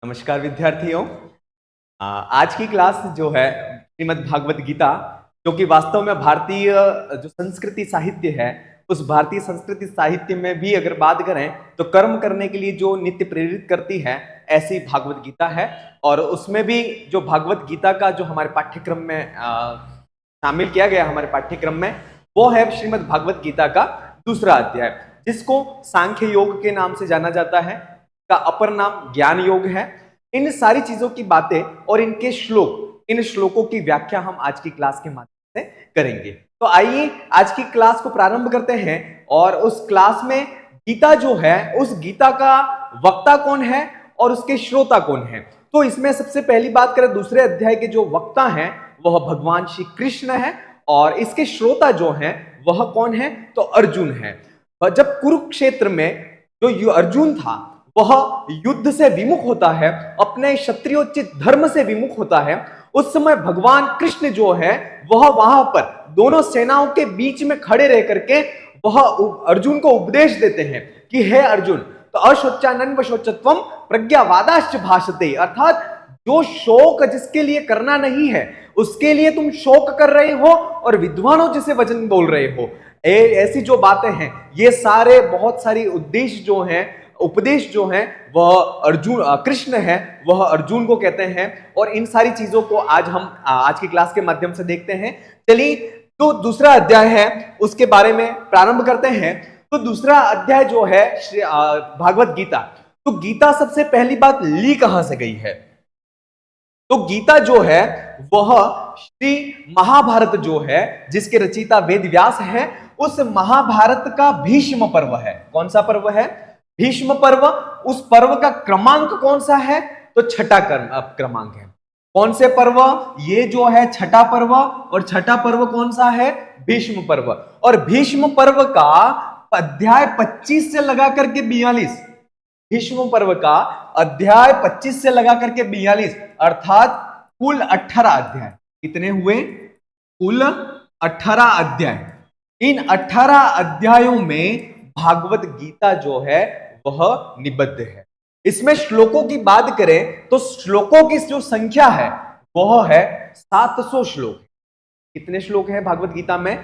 नमस्कार विद्यार्थियों। आज की क्लास जो है श्रीमद् भागवत गीता, जो कि वास्तव में भारतीय जो संस्कृति साहित्य है, उस भारतीय संस्कृति साहित्य में भी अगर बात करें तो कर्म करने के लिए जो नित्य प्रेरित करती है, ऐसी भागवत गीता है। और उसमें भी जो भागवत गीता का जो हमारे पाठ्यक्रम में शामिल किया गया हमारे पाठ्यक्रम में, वो है श्रीमद् भागवत गीता का दूसरा अध्याय, जिसको सांख्य योग के नाम से जाना जाता है। का अपर नाम ज्ञान योग है। इन सारी चीजों की बातें और इनके श्लोक, इन श्लोकों की व्याख्या हम आज की क्लास के माध्यम से करेंगे। तो आइए आज की क्लास को प्रारंभ करते हैं। और उस क्लास में गीता जो है, उस गीता का वक्ता कौन है और उसके श्रोता कौन है। तो इसमें सबसे पहली बात करें, दूसरे अध्याय के जो वक्ता हैं वह भगवान श्री कृष्ण है, और इसके श्रोता जो हैं वह कौन है, तो अर्जुन है। जब कुरुक्षेत्र में जो अर्जुन था वह युद्ध से विमुख होता है, अपने क्षत्रियोचित धर्म से विमुख होता है, उस समय भगवान कृष्ण जो है वह वहां पर दोनों सेनाओं के बीच में खड़े रह करके वह अर्जुन को उपदेश देते हैं कि हे अर्जुन, तो अशोचानन्व शोचत्वम प्रज्ञावादाश्च भाषते, अर्थात जो शोक जिसके लिए करना नहीं है उसके लिए तुम शोक कर रहे हो और विद्वानों जैसे वचन बोल रहे हो। ऐसी जो बातें हैं, ये सारे बहुत सारी उद्देश्य जो हैं, उपदेश जो है वह अर्जुन कृष्ण है, वह अर्जुन को कहते हैं। और इन सारी चीजों को आज हम आज की क्लास के माध्यम से देखते हैं। चलिए, तो दूसरा अध्याय है उसके बारे में प्रारंभ करते हैं। तो दूसरा अध्याय जो है भागवत गीता, तो गीता सबसे पहली बात ली कहां से गई है, तो गीता जो है वह श्री महाभारत जो है, जिसके रचयिता वेद व्यास है, उस महाभारत का भीष्म पर्व है। कौन सा पर्व है? भीष्म पर्व। उस पर्व का क्रमांक कौन सा है, तो छठा क्रमांक है। कौन से पर्व? ये जो है छठा पर्व, और छठा पर्व कौन सा है? भीष्म पर्व। और भीष्म पर्व का अध्याय 25 से लगा करके 42, भीष्म पर्व का अध्याय 25 से लगा करके 42, अर्थात कुल 18 अध्याय। कितने हुए? कुल 18 अध्याय। इन 18 अध्यायों में भागवत गीता जो है वह निबद्ध है। इसमें श्लोकों की बात करें तो श्लोकों की जो संख्या है वह है 700 श्लोक। कितने श्लोक हैं भागवत गीता में?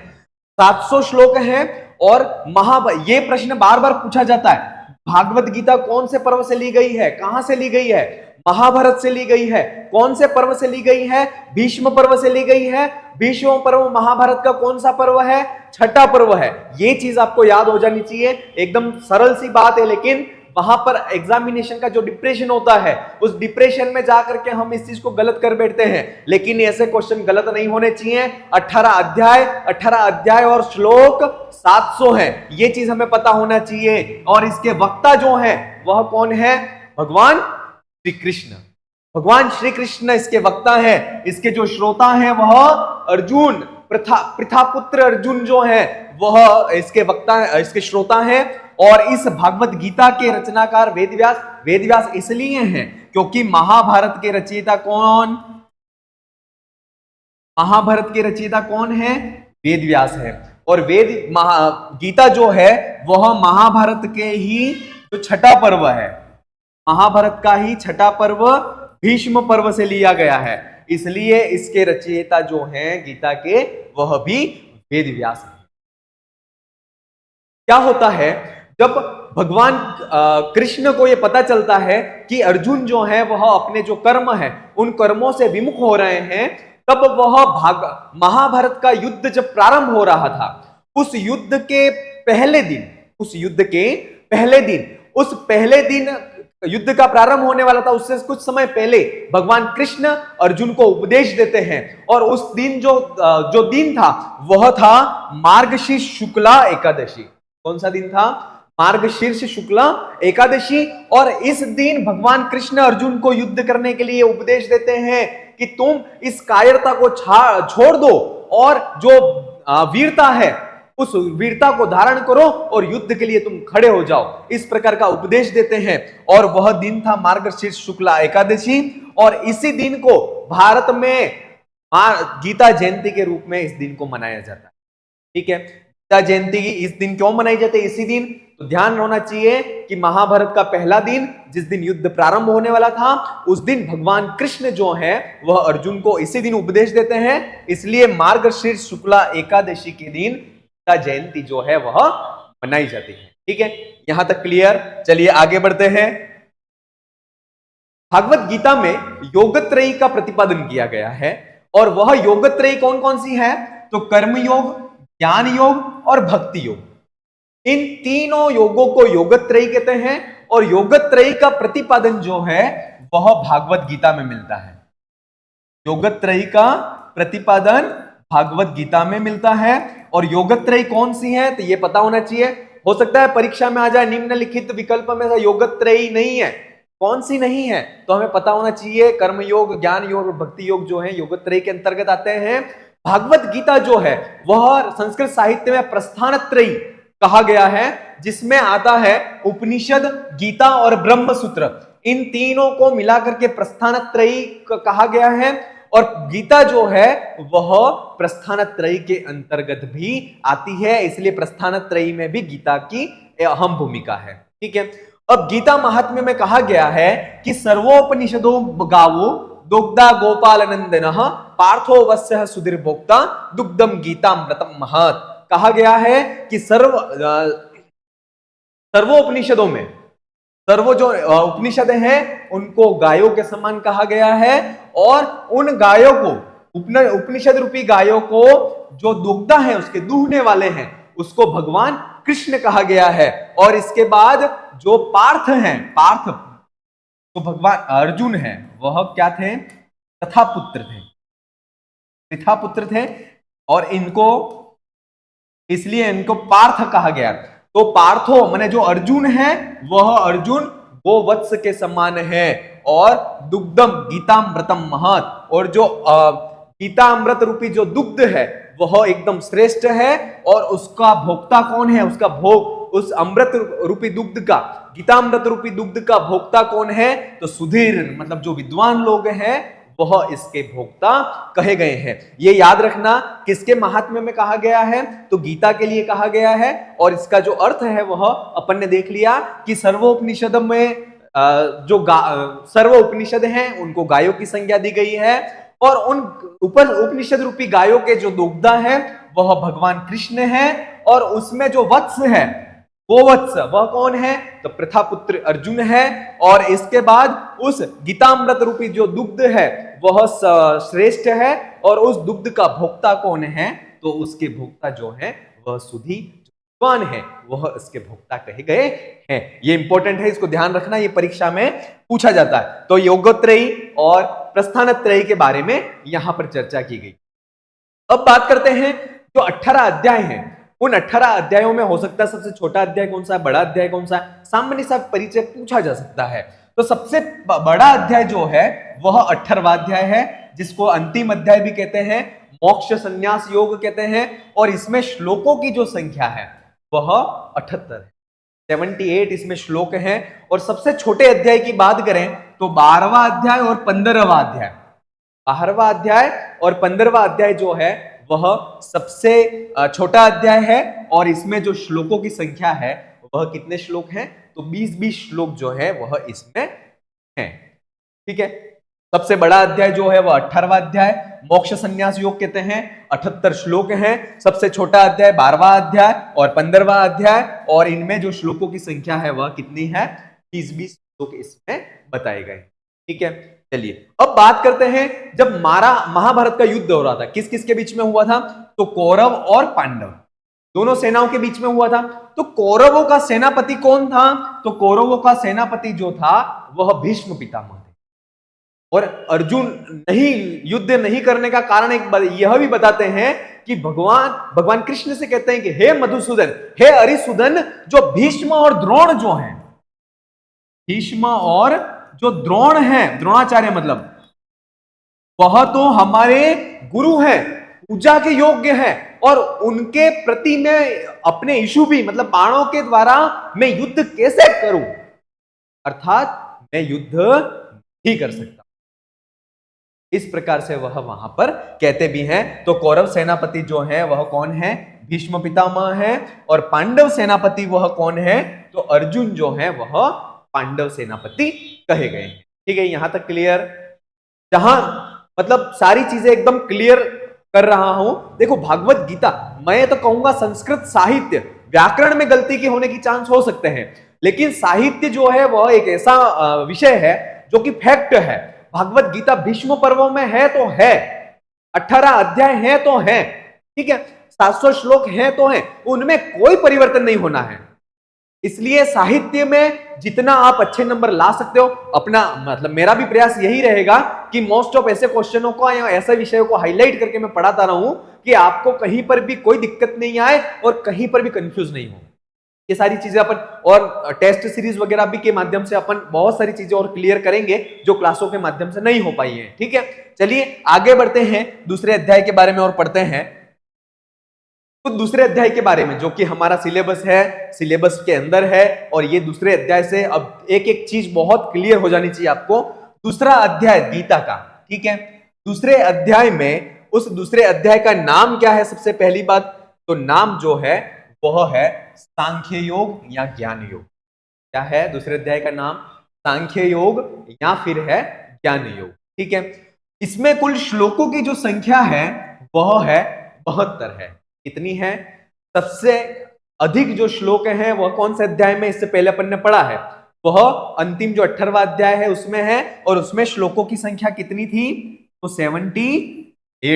700 श्लोक हैं। और ये प्रश्न बार बार पूछा जाता है, भागवत गीता कौन से पर्व से ली गई है? कहां से ली गई है? महाभारत से ली गई है। कौन से पर्व से ली गई है? भीष्म पर्व से ली गई है। भीष्म पर्व महाभारत का कौन सा पर्व है? छठा पर्व है। ये चीज आपको याद हो जानी चाहिए। एकदम सरल सी बात है, लेकिन वहां पर एग्जामिनेशन का जो डिप्रेशन होता है, उस डिप्रेशन में जाकर के हम इस चीज को गलत कर बैठते हैं। लेकिन ऐसे क्वेश्चन गलत नहीं होने चाहिए। 18 अध्याय और श्लोक 700 है, ये चीज हमें पता होना चाहिए। और इसके वक्ता जो है वह कौन है? भगवान श्री कृष्ण। भगवान श्री कृष्ण इसके वक्ता है। इसके जो श्रोता हैं वह अर्जुन, प्रथापुत्र अर्जुन जो है वह इसके वक्ता, इसके श्रोता हैं। और इस भागवत गीता के रचनाकार वेदव्यास इसलिए हैं क्योंकि महाभारत के रचयिता कौन? महाभारत के रचयिता कौन है? वेदव्यास है। और गीता जो है वह महाभारत के ही जो छठा पर्व है, महाभारत का ही छठा पर्व भीष्म पर्व से लिया गया है। इसलिए इसके रचयिता जो हैं गीता के, वह भी वेदव्यास है। क्या होता है जब भगवान कृष्ण को यह पता चलता है कि अर्जुन जो है वह अपने जो कर्म है उन कर्मों से विमुख हो रहे हैं, तब वह महाभारत का युद्ध जब प्रारंभ हो रहा था, उस युद्ध के पहले दिन युद्ध का प्रारंभ होने वाला था, उससे कुछ समय पहले भगवान कृष्ण अर्जुन को उपदेश देते हैं। और उस दिन जो दिन था वह था मार्गशीर्ष शुक्ला एकादशी। कौन सा दिन था? मार्गशीर्ष शुक्ला एकादशी। और इस दिन भगवान कृष्ण अर्जुन को युद्ध करने के लिए उपदेश देते हैं कि तुम इस कायरता को छोड़ दो और जो वीरता है उस वीरता को धारण करो और युद्ध के लिए तुम खड़े हो जाओ। इस प्रकार का उपदेश देते हैं। और वह दिन था मार्गशीर्ष शुक्ला एकादशी। और इसी दिन को भारत में गीता जयंती के रूप में इस दिन को मनाया जाता है। ठीक है, गीता जयंती इस दिन क्यों मनाई जाती है? इसी दिन, तो ध्यान होना चाहिए कि महाभारत का पहला दिन, जिस दिन युद्ध प्रारंभ होने वाला था, उस दिन भगवान कृष्ण जो है वह अर्जुन को इसी दिन उपदेश देते हैं। इसलिए मार्गशीर्ष शुक्ला एकादशी के दिन गीता जयंती जो है वह मनाई जाती है। ठीक है, यहां तक क्लियर। चलिए आगे बढ़ते हैं। भागवत गीता में योगत्रयी का प्रतिपादन किया गया है, और वह योगत्रयी कौन कौन सी है? तो कर्म योग, ज्ञान योग और भक्ति योग। इन तीनों योगों को योगत्रयी कहते हैं, और योगत्रयी का प्रतिपादन जो है वह भागवत गीता में मिलता है। योगत्रयी का प्रतिपादन भागवत गीता में मिलता है। और योगत्रयी कौन सी है तो यह पता होना चाहिए। हो सकता है परीक्षा में आ जाए निम्नलिखित विकल्प में से योगत्रयी नहीं है, कौन सी नहीं है, तो हमें पता होना चाहिए कर्म योग, ज्ञान योग और भक्ति योग जो है योगत्रयी के अंतर्गत आते हैं। भागवत गीता जो है वह संस्कृत साहित्य में प्रस्थानत्रयी कहा गया है, जिसमें आता है उपनिषद, गीता और ब्रह्म सूत्र। इन तीनों को मिलाकर के प्रस्थानत्रयी कहा गया है। और गीता जो है वह प्रस्थानत्रयी के अंतर्गत भी आती है, इसलिए प्रस्थानत्रयी में भी गीता की अहम भूमिका है। ठीक है, अब गीता महात्म्य में कहा गया है कि सर्वोपनिषदो गावो दुग्धा गोपाल नंदन पार्थो वस्य सुधीर भोक्ता दुग्धम गीतामृतम महत्। कहा गया है कि सर्वोपनिषदों में, सर्वो जो उपनिषद हैं उनको गायों के समान कहा गया है, और उन गायों को, उपनिषद रूपी गायों को जो दुग्धा है, उसके दूहने वाले हैं, उसको भगवान कृष्ण कहा गया है। और इसके बाद जो पार्थ हैं, पार्थ तो भगवान अर्जुन है, वह क्या थे? तथा पुत्र थे, पिता पुत्र थे, और इनको इसलिए इनको पार्थ कहा गया। तो पार्थो माने जो अर्जुन है वह अर्जुन गोवत्स के समान है, और दुग्धम गीतामृतम महत्, और जो गीतामृत रूपी जो दुग्ध है वह एकदम श्रेष्ठ है। और उसका भोक्ता कौन है? उसका भोग, उस अमृत रूपी दुग्ध का, गीतामृत रूपी दुग्ध का भोक्ता कौन है? तो सुधीर मतलब जो विद्वान लोग हैं वह इसके भोक्ता कहे गए हैं। ये याद रखना किसके महात्म्य में कहा गया है? तो गीता के लिए कहा गया है। और इसका जो अर्थ है वह अपन ने देख लिया कि सर्वोपनिषद में जो सर्व उपनिषद हैं उनको गायों की संज्ञा दी गई है, और उन उपनिषद रूपी गायों के जो दुग्धा है वह भगवान कृष्ण है। और उसमें जो वत्स है, गोवत्स, वह कौन है? तो प्रथापुत्र अर्जुन है। और इसके बाद उस गीतामृत रूपी जो दुग्ध है वह श्रेष्ठ है, और उस दुग्ध का भोक्ता कौन है? तो उसके भोक्ता जो है वह सुधी कौन है? वह इसके भोक्ता कहे गए हैं। ये इंपॉर्टेंट है, इसको ध्यान रखना, ये परीक्षा में पूछा जाता है। तो योगत्रयी और प्रस्थानत्रयी के बारे में यहां पर चर्चा की गई। अब बात करते हैं जो 18 अध्याय हैं, उन 18 अध्यायों में हो सकता है सबसे छोटा अध्याय कौन सा है, बड़ा अध्याय कौन सा है, सामान्य सा परिचय पूछा जा सकता है। तो सबसे बड़ा अध्याय जो है वह 18वां अध्याय है, जिसको अंतिम अध्याय भी कहते हैं, मोक्ष संन्यास योग कहते हैं। और इसमें श्लोकों की जो संख्या है वह 78 है, 78 इसमें श्लोक हैं। और सबसे छोटे अध्याय की बात करें तो 12वां अध्याय और 15वां अध्याय, 12वां अध्याय और 15वां अध्याय जो है वह सबसे छोटा अध्याय है। और इसमें जो श्लोकों की संख्या है वह कितने श्लोक हैं? तो 20-20 श्लोक जो है वह इसमें हैं। ठीक है, सबसे बड़ा अध्याय जो है वह 18वां अध्याय, मोक्ष संन्यास योग कहते हैं, 78 श्लोक हैं। सबसे छोटा अध्याय 12वां अध्याय और 15वां अध्याय, और इनमें जो श्लोकों की संख्या है वह कितनी है? 20-20 श्लोक इसमें बताए गए। ठीक है, चलिए अब बात करते हैं जब महाभारत का युद्ध हो रहा था, किस किस के बीच में हुआ था? तो कौरव और पांडव दोनों सेनाओं के बीच में हुआ था। तो कौरवों का सेनापति कौन था? तो कौरवों का सेनापति जो था वह भीष्म पितामह थे। और अर्जुन युद्ध नहीं करने का कारण यह भी बताते हैं कि भगवान कृष्ण से कहते हैं कि हे मधुसूदन, हे अरिसूदन, जो भीष्म और द्रोण जो हैं, भीष्म और जो द्रोण हैं, द्रोणाचार्य मतलब, वह तो हमारे गुरु हैं, पूजा के योग्य हैं, और उनके प्रति मैं अपने इशू भी मतलब बाणों के द्वारा मैं युद्ध कैसे करूं, अर्थात मैं युद्ध नहीं कर सकता। इस प्रकार से वह वहां पर कहते भी हैं। तो कौरव सेनापति जो है वह कौन है? भीष्म पितामह है। और पांडव सेनापति वह कौन है? तो अर्जुन जो है वह पांडव सेनापति कहे गए हैं। ठीक है, यहां तक क्लियर? जहां मतलब सारी चीजें एकदम क्लियर कर रहा हूं। देखो भागवत गीता, मैं तो कहूंगा संस्कृत साहित्य, व्याकरण में गलती के होने की चांस हो सकते हैं, लेकिन साहित्य जो है वह एक ऐसा विषय है जो कि फैक्ट है। भागवत गीता भीष्म पर्वों में है तो है, 18 अध्याय है तो है, ठीक है, 700 श्लोक है तो है, उनमें कोई परिवर्तन नहीं होना है। इसलिए साहित्य में जितना आप अच्छे नंबर ला सकते हो, अपना मतलब मेरा भी प्रयास यही रहेगा कि मोस्ट ऑफ ऐसे क्वेश्चनों को या ऐसे विषयों को हाईलाइट करके मैं पढ़ाता रहूं कि आपको कहीं पर भी कोई दिक्कत नहीं आए और कहीं पर भी कंफ्यूज नहीं हो। ये सारी चीजें अपन और टेस्ट सीरीज वगैरह भी के माध्यम से अपन बहुत सारी चीजें और क्लियर करेंगे जो क्लासों के माध्यम से नहीं हो पाई है। ठीक है, चलिए आगे बढ़ते हैं, दूसरे अध्याय के बारे में और पढ़ते हैं। तो दूसरे अध्याय के बारे में जो कि हमारा सिलेबस है, सिलेबस के अंदर है, और ये दूसरे अध्याय से अब एक एक चीज बहुत क्लियर हो जानी चाहिए आपको। दूसरा अध्याय गीता का, ठीक है, दूसरे अध्याय में, उस दूसरे अध्याय का नाम क्या है? सबसे पहली बात तो नाम जो है वह है सांख्य योग या ज्ञान योग। क्या है दूसरे अध्याय का नाम? सांख्य योग या फिर है ज्ञान योग। ठीक है, इसमें कुल श्लोकों की जो संख्या है वह है 72 है। कितनी है? सबसे अधिक जो श्लोक है वह कौन से अध्याय में इससे पहले अपन ने पढ़ा है? वह अंतिम जो 18वां अध्याय है उसमें है, और उसमें श्लोकों की संख्या कितनी थी? तो 78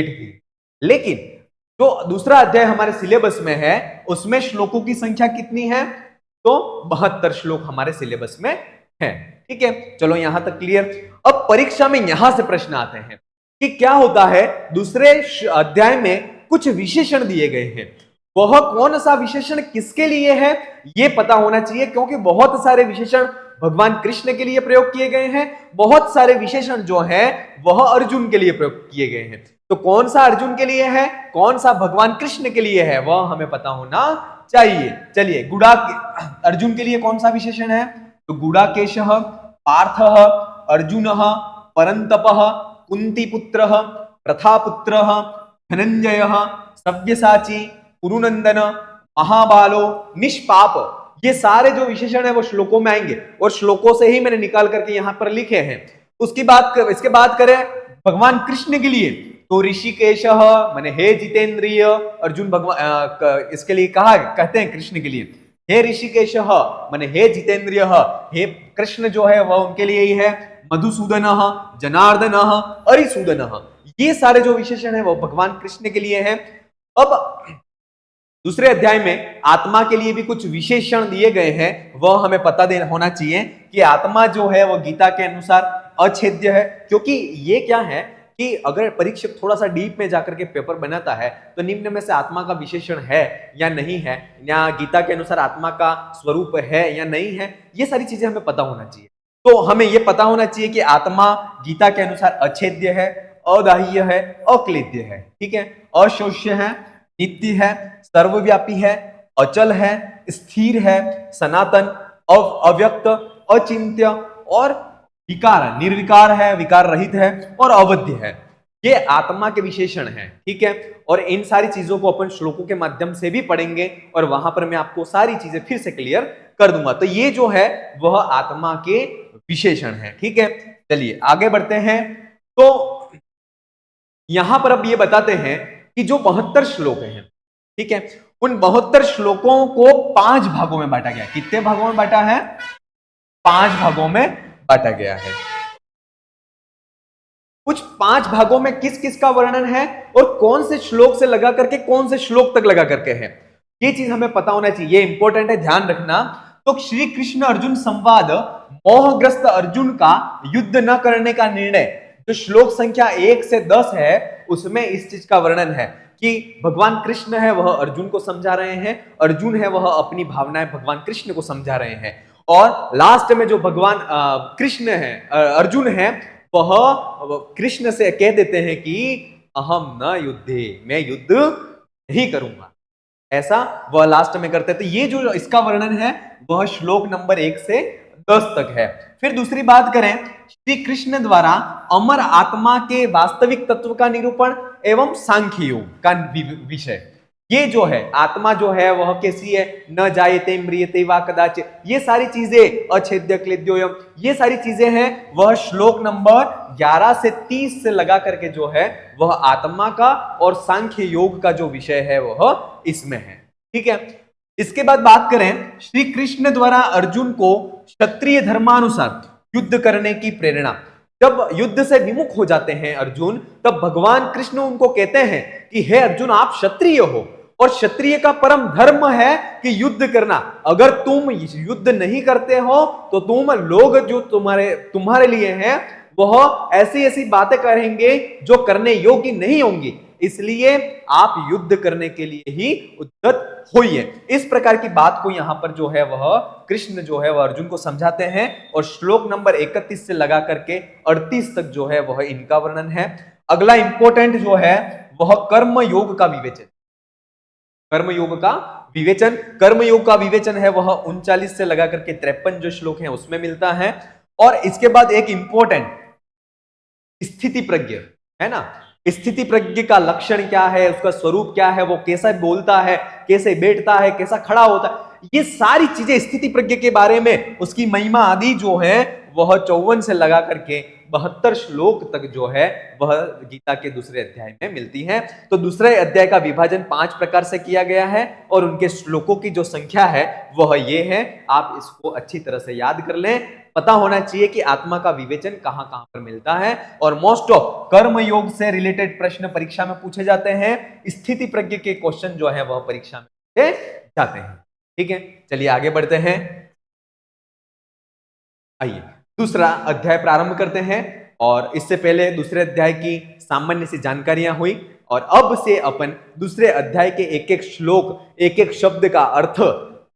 थी। लेकिन जो दूसरा अध्याय हमारे सिलेबस में है उसमें श्लोकों की संख्या कितनी है? तो 72 श्लोक हमारे सिलेबस में है। ठीक है, चलो यहां तक क्लियर। अब परीक्षा में यहां से प्रश्न आते हैं कि क्या होता है, दूसरे अध्याय में कुछ विशेषण दिए गए हैं, वह कौन सा विशेषण किसके लिए है यह पता होना चाहिए, क्योंकि बहुत सारे विशेषण भगवान कृष्ण के लिए प्रयोग किए गए हैं, बहुत सारे विशेषण जो हैं वह अर्जुन के लिए प्रयोग किए गए हैं। तो कौन सा अर्जुन के लिए है, कौन सा भगवान कृष्ण के लिए है, वह हमें पता होना चाहिए। चलिए, अर्जुन के लिए कौन सा विशेषण है? तो गुडाकेशः, पार्थः, अर्जुनः, परंतपः, कुंतीपुत्रः, प्रथापुत्रः, धनंजयः, सव्यसाची, कुरुनंदन, महाबालो, निष्पाप, ये सारे जो विशेषण है वो श्लोकों में आएंगे, और श्लोकों से ही मैंने निकाल करके यहां पर लिखे हैं। इसके बाद करें भगवान कृष्ण के लिए, तो ऋषिकेशः माने हे जितेंद्रिय, अर्जुन भगवान इसके लिए कहते हैं कृष्ण के लिए, हे ऋषिकेशः माने हे जितेंद्रिय, हे कृष्ण जो है वह उनके लिए ही है, मधुसूदनः, जनार्दनः, अरिसूदनः, ये सारे जो विशेषण है वो भगवान कृष्ण के लिए हैं। अब दूसरे अध्याय में आत्मा के लिए भी कुछ विशेषण दिए गए हैं, वह हमें पता होना चाहिए कि आत्मा जो है वह गीता के अनुसार अछेद्य है। क्योंकि ये क्या है कि अगर परीक्षक थोड़ा सा डीप में जाकर के पेपर बनाता है तो निम्न में से आत्मा का विशेषण है या नहीं है, या गीता के अनुसार आत्मा का स्वरूप है या नहीं है, ये सारी चीजें हमें पता होना चाहिए। तो हमें यह पता होना चाहिए कि आत्मा गीता के अनुसार अछेद्य है, अदाह्य है, अक्लेद्य है, ठीक है, अशोष्य है, नित्य है, सर्वव्यापी है, अचल है, स्थिर है, सनातन, अव्यक्त, अचिंत्य और विकार निर्विकार है, विकार रहित है और अवध्य है। ये आत्मा के विशेषण हैं। ठीक है, और इन सारी चीजों को अपन श्लोकों के माध्यम से भी पढ़ेंगे और वहां पर मैं आपको सारी चीजें फिर से क्लियर कर दूंगा। तो ये जो है वह आत्मा के विशेषण है। ठीक है, चलिए आगे बढ़ते हैं। तो यहां पर अब ये बताते हैं कि जो 72 श्लोक हैं, ठीक है, उन 72 श्लोकों को 5 भागों में बांटा गया। कितने भागों में बांटा है? 5 भागों में बांटा गया है। कुछ 5 भागों में किस किस का वर्णन है और कौन से श्लोक से लगा करके कौन से श्लोक तक लगा करके है, ये चीज हमें पता होना चाहिए। ये इंपॉर्टेंट है, ध्यान रखना। तो श्री कृष्ण अर्जुन संवाद, मोहग्रस्त अर्जुन का युद्ध न करने का निर्णय, जो श्लोक संख्या 1 से 10 है उसमें इस चीज का वर्णन है कि भगवान कृष्ण है वह अर्जुन को समझा रहे हैं, अर्जुन है वह अपनी भावनाएं भगवान कृष्ण को समझा रहे हैं, और लास्ट में जो भगवान कृष्ण है, अर्जुन है, वह कृष्ण से कह देते हैं कि अहम न युद्धे, मैं युद्ध नहीं करूंगा, ऐसा वह लास्ट में करते हैं। तो ये जो इसका वर्णन है वह श्लोक नंबर 1 से 10 तक है। फिर दूसरी बात करें, श्री कृष्ण द्वारा अमर आत्मा के वास्तविक तत्व का निरूपण एवं सांख्य योग का विषय। ये जो है आत्मा जो है वह कैसी है, न जायते म्रियते वा कदाचित, ये सारी चीजें, अछेद्य क्लेद्योयम, ये सारी चीजें हैं, वह श्लोक नंबर 11 से 30 से लगा करके जो है वह आत्मा का और सांख्य योग का जो विषय है वह इसमें है। ठीक है, इसके बाद बात करें, श्री कृष्ण द्वारा अर्जुन को क्षत्रिय धर्मानुसार युद्ध करने की प्रेरणा। जब युद्ध से विमुख हो जाते हैं अर्जुन, तब भगवान कृष्ण उनको कहते हैं कि हे अर्जुन, आप क्षत्रिय हो और क्षत्रिय का परम धर्म है कि युद्ध करना। अगर तुम युद्ध नहीं करते हो तो तुम लोग जो तुम्हारे लिए हैं वह ऐसी ऐसी बातें करेंगे जो करने योग्य नहीं होंगी, इसलिए आप युद्ध करने के लिए ही उद्यत होइए। इस प्रकार की बात को यहां पर जो है वह कृष्ण जो है वह अर्जुन को समझाते हैं और श्लोक नंबर 31 से लगा करके 38 तक जो है वह इनका वर्णन है। अगला इंपॉर्टेंट जो है वह कर्म योग का विवेचन। कर्म योग का विवेचन है वह 39 से लगा करके 53 जो श्लोक है उसमें मिलता है। और इसके बाद एक इंपॉर्टेंट स्थिति प्रज्ञ है ना, स्थिति प्रज्ञ का लक्षण क्या है, उसका स्वरूप क्या है, वो कैसा बोलता है, कैसे बैठता है, कैसा खड़ा होता है, ये सारी चीजें स्थिति प्रज्ञ के बारे में, उसकी महिमा आदि जो है वह 54 से लगा करके 72 श्लोक तक जो है वह गीता के दूसरे अध्याय में मिलती है। तो दूसरे अध्याय का विभाजन 5 प्रकार से किया गया है और उनके श्लोकों की जो संख्या है वह ये है। आप इसको अच्छी तरह से याद कर लें, पता होना चाहिए कि आत्मा का विवेचन कहां कहां पर मिलता है। और मोस्ट ऑफ कर्म योग से रिलेटेड प्रश्न परीक्षा में पूछे जाते हैं, स्थिति प्रज्ञ के क्वेश्चन जो है वह परीक्षा में पूछे जाते हैं। ठीक है, चलिए आगे बढ़ते हैं। आइए दूसरा अध्याय प्रारंभ करते हैं। और इससे पहले दूसरे अध्याय की सामान्य सी जानकारियां हुई और अब से अपन दूसरे अध्याय के एक एक श्लोक, एक एक शब्द का अर्थ,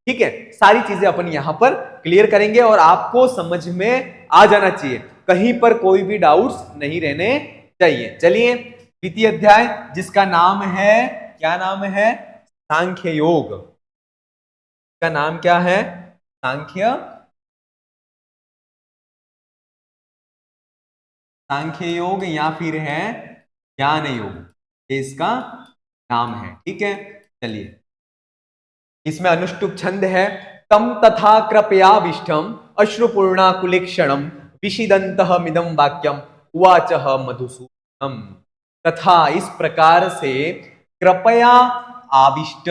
ठीक है, सारी चीजें अपन यहां पर क्लियर करेंगे और आपको समझ में आ जाना चाहिए, कहीं पर कोई भी डाउट्स नहीं रहने चाहिए। चलिए द्वितीय अध्याय जिसका नाम है, क्या नाम है, सांख्य योग। का नाम क्या है, सांख्य योग या फिर है ज्ञान योग, ये इसका नाम है। ठीक है, चलिए इसमें अनुष्टुप छंद है, तम तथा कृपयाविष्टम अश्रुपूर्णा कुलेक्षणम विषिदन्तः मिदं वाक्यम उवाचः मधुसूदनम। तथा इस प्रकार से कृपया आविष्ट,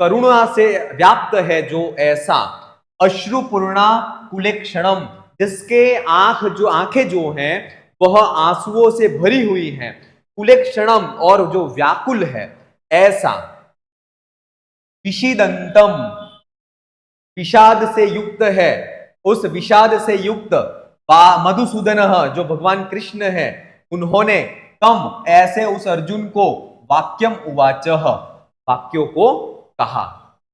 करुणा से व्याप्त है जो ऐसा, अश्रुपूर्णा कुलेक्षणम, जिसके आंखें जो हैं वह आंसुओं से भरी हुई हैं, कुलेक्षणम और जो व्याकुल है ऐसा, विषिदंतम विषाद से युक्त है, उस विषाद से युक्त मधुसूदन जो भगवान कृष्ण है, उन्होंने तम ऐसे उस अर्जुन को वाक्यम उवाच, वाक्यों को कहा।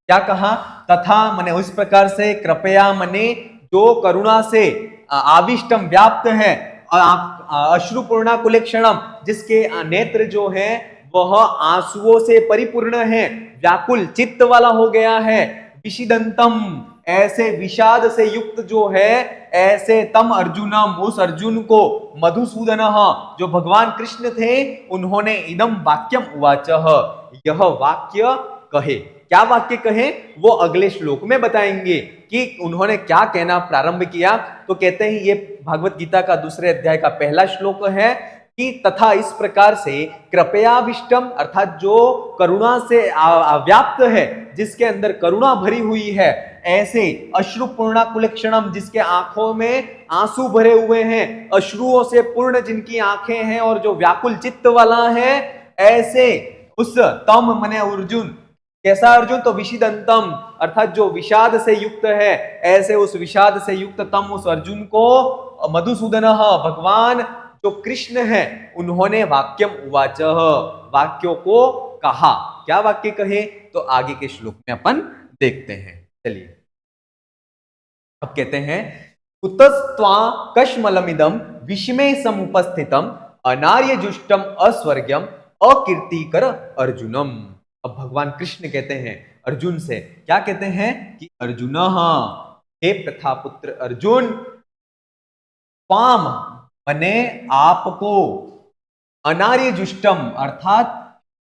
क्या कहा, तथा मने उस प्रकार से, कृपया मने जो करुणा से आविष्टम व्याप्त है, अश्रुपूर्णा कुलेक्षणम जिसके नेत्र जो है वह आंसुओं से परिपूर्ण है, व्याकुल चित्त वाला हो गया है, विषिदंतम ऐसे विषाद से युक्त जो है, ऐसे तम अर्जुनम उस अर्जुन को, मधुसूदन जो भगवान कृष्ण थे, उन्होंने इदम वाक्यम उवाच, यह वाक्य कहे। क्या वाक्य कहे वो अगले श्लोक में बताएंगे कि उन्होंने क्या कहना प्रारंभ किया। तो कहते हैं ये भागवत गीता का दूसरे अध्याय का पहला श्लोक है कि तथा इस प्रकार से कृपयाविष्टम अर्थात जो करुणा से व्याप्त है, जिसके अंदर करुणा भरी हुई है, ऐसे अश्रुपूर्णा कुलेक्षणम जिसके आंखों में आंसू भरे हुए हैं, अश्रुओं से पूर्ण जिनकी आंखें हैं और जो व्याकुल चित्त वाला है, ऐसे उस तम मने अर्जुन, कैसा अर्जुन, तो विषिदंतम अर्थात जो विषाद से युक्त है, ऐसे उस विषाद से युक्त तम उस अर्जुन को मधुसूदन भगवान जो कृष्ण है उन्होंने वाक्यम उवाच, वाक्यों को कहा। क्या वाक्य कहे तो आगे के श्लोक में अपन देखते हैं। चलिए अब कहते हैं, कुतस्त्वा कश्मलमिदम विषमे समुपस्थितम अनार्य जुष्टम अस्वर्ग्यम अकीर्तिकर अर्जुनम। अब भगवान कृष्ण कहते हैं अर्जुन से, क्या कहते हैं कि अर्जुन हे प्रथापुत्र अर्जुन, त्वाम मने आपको, अनार्य जुष्टम अर्थात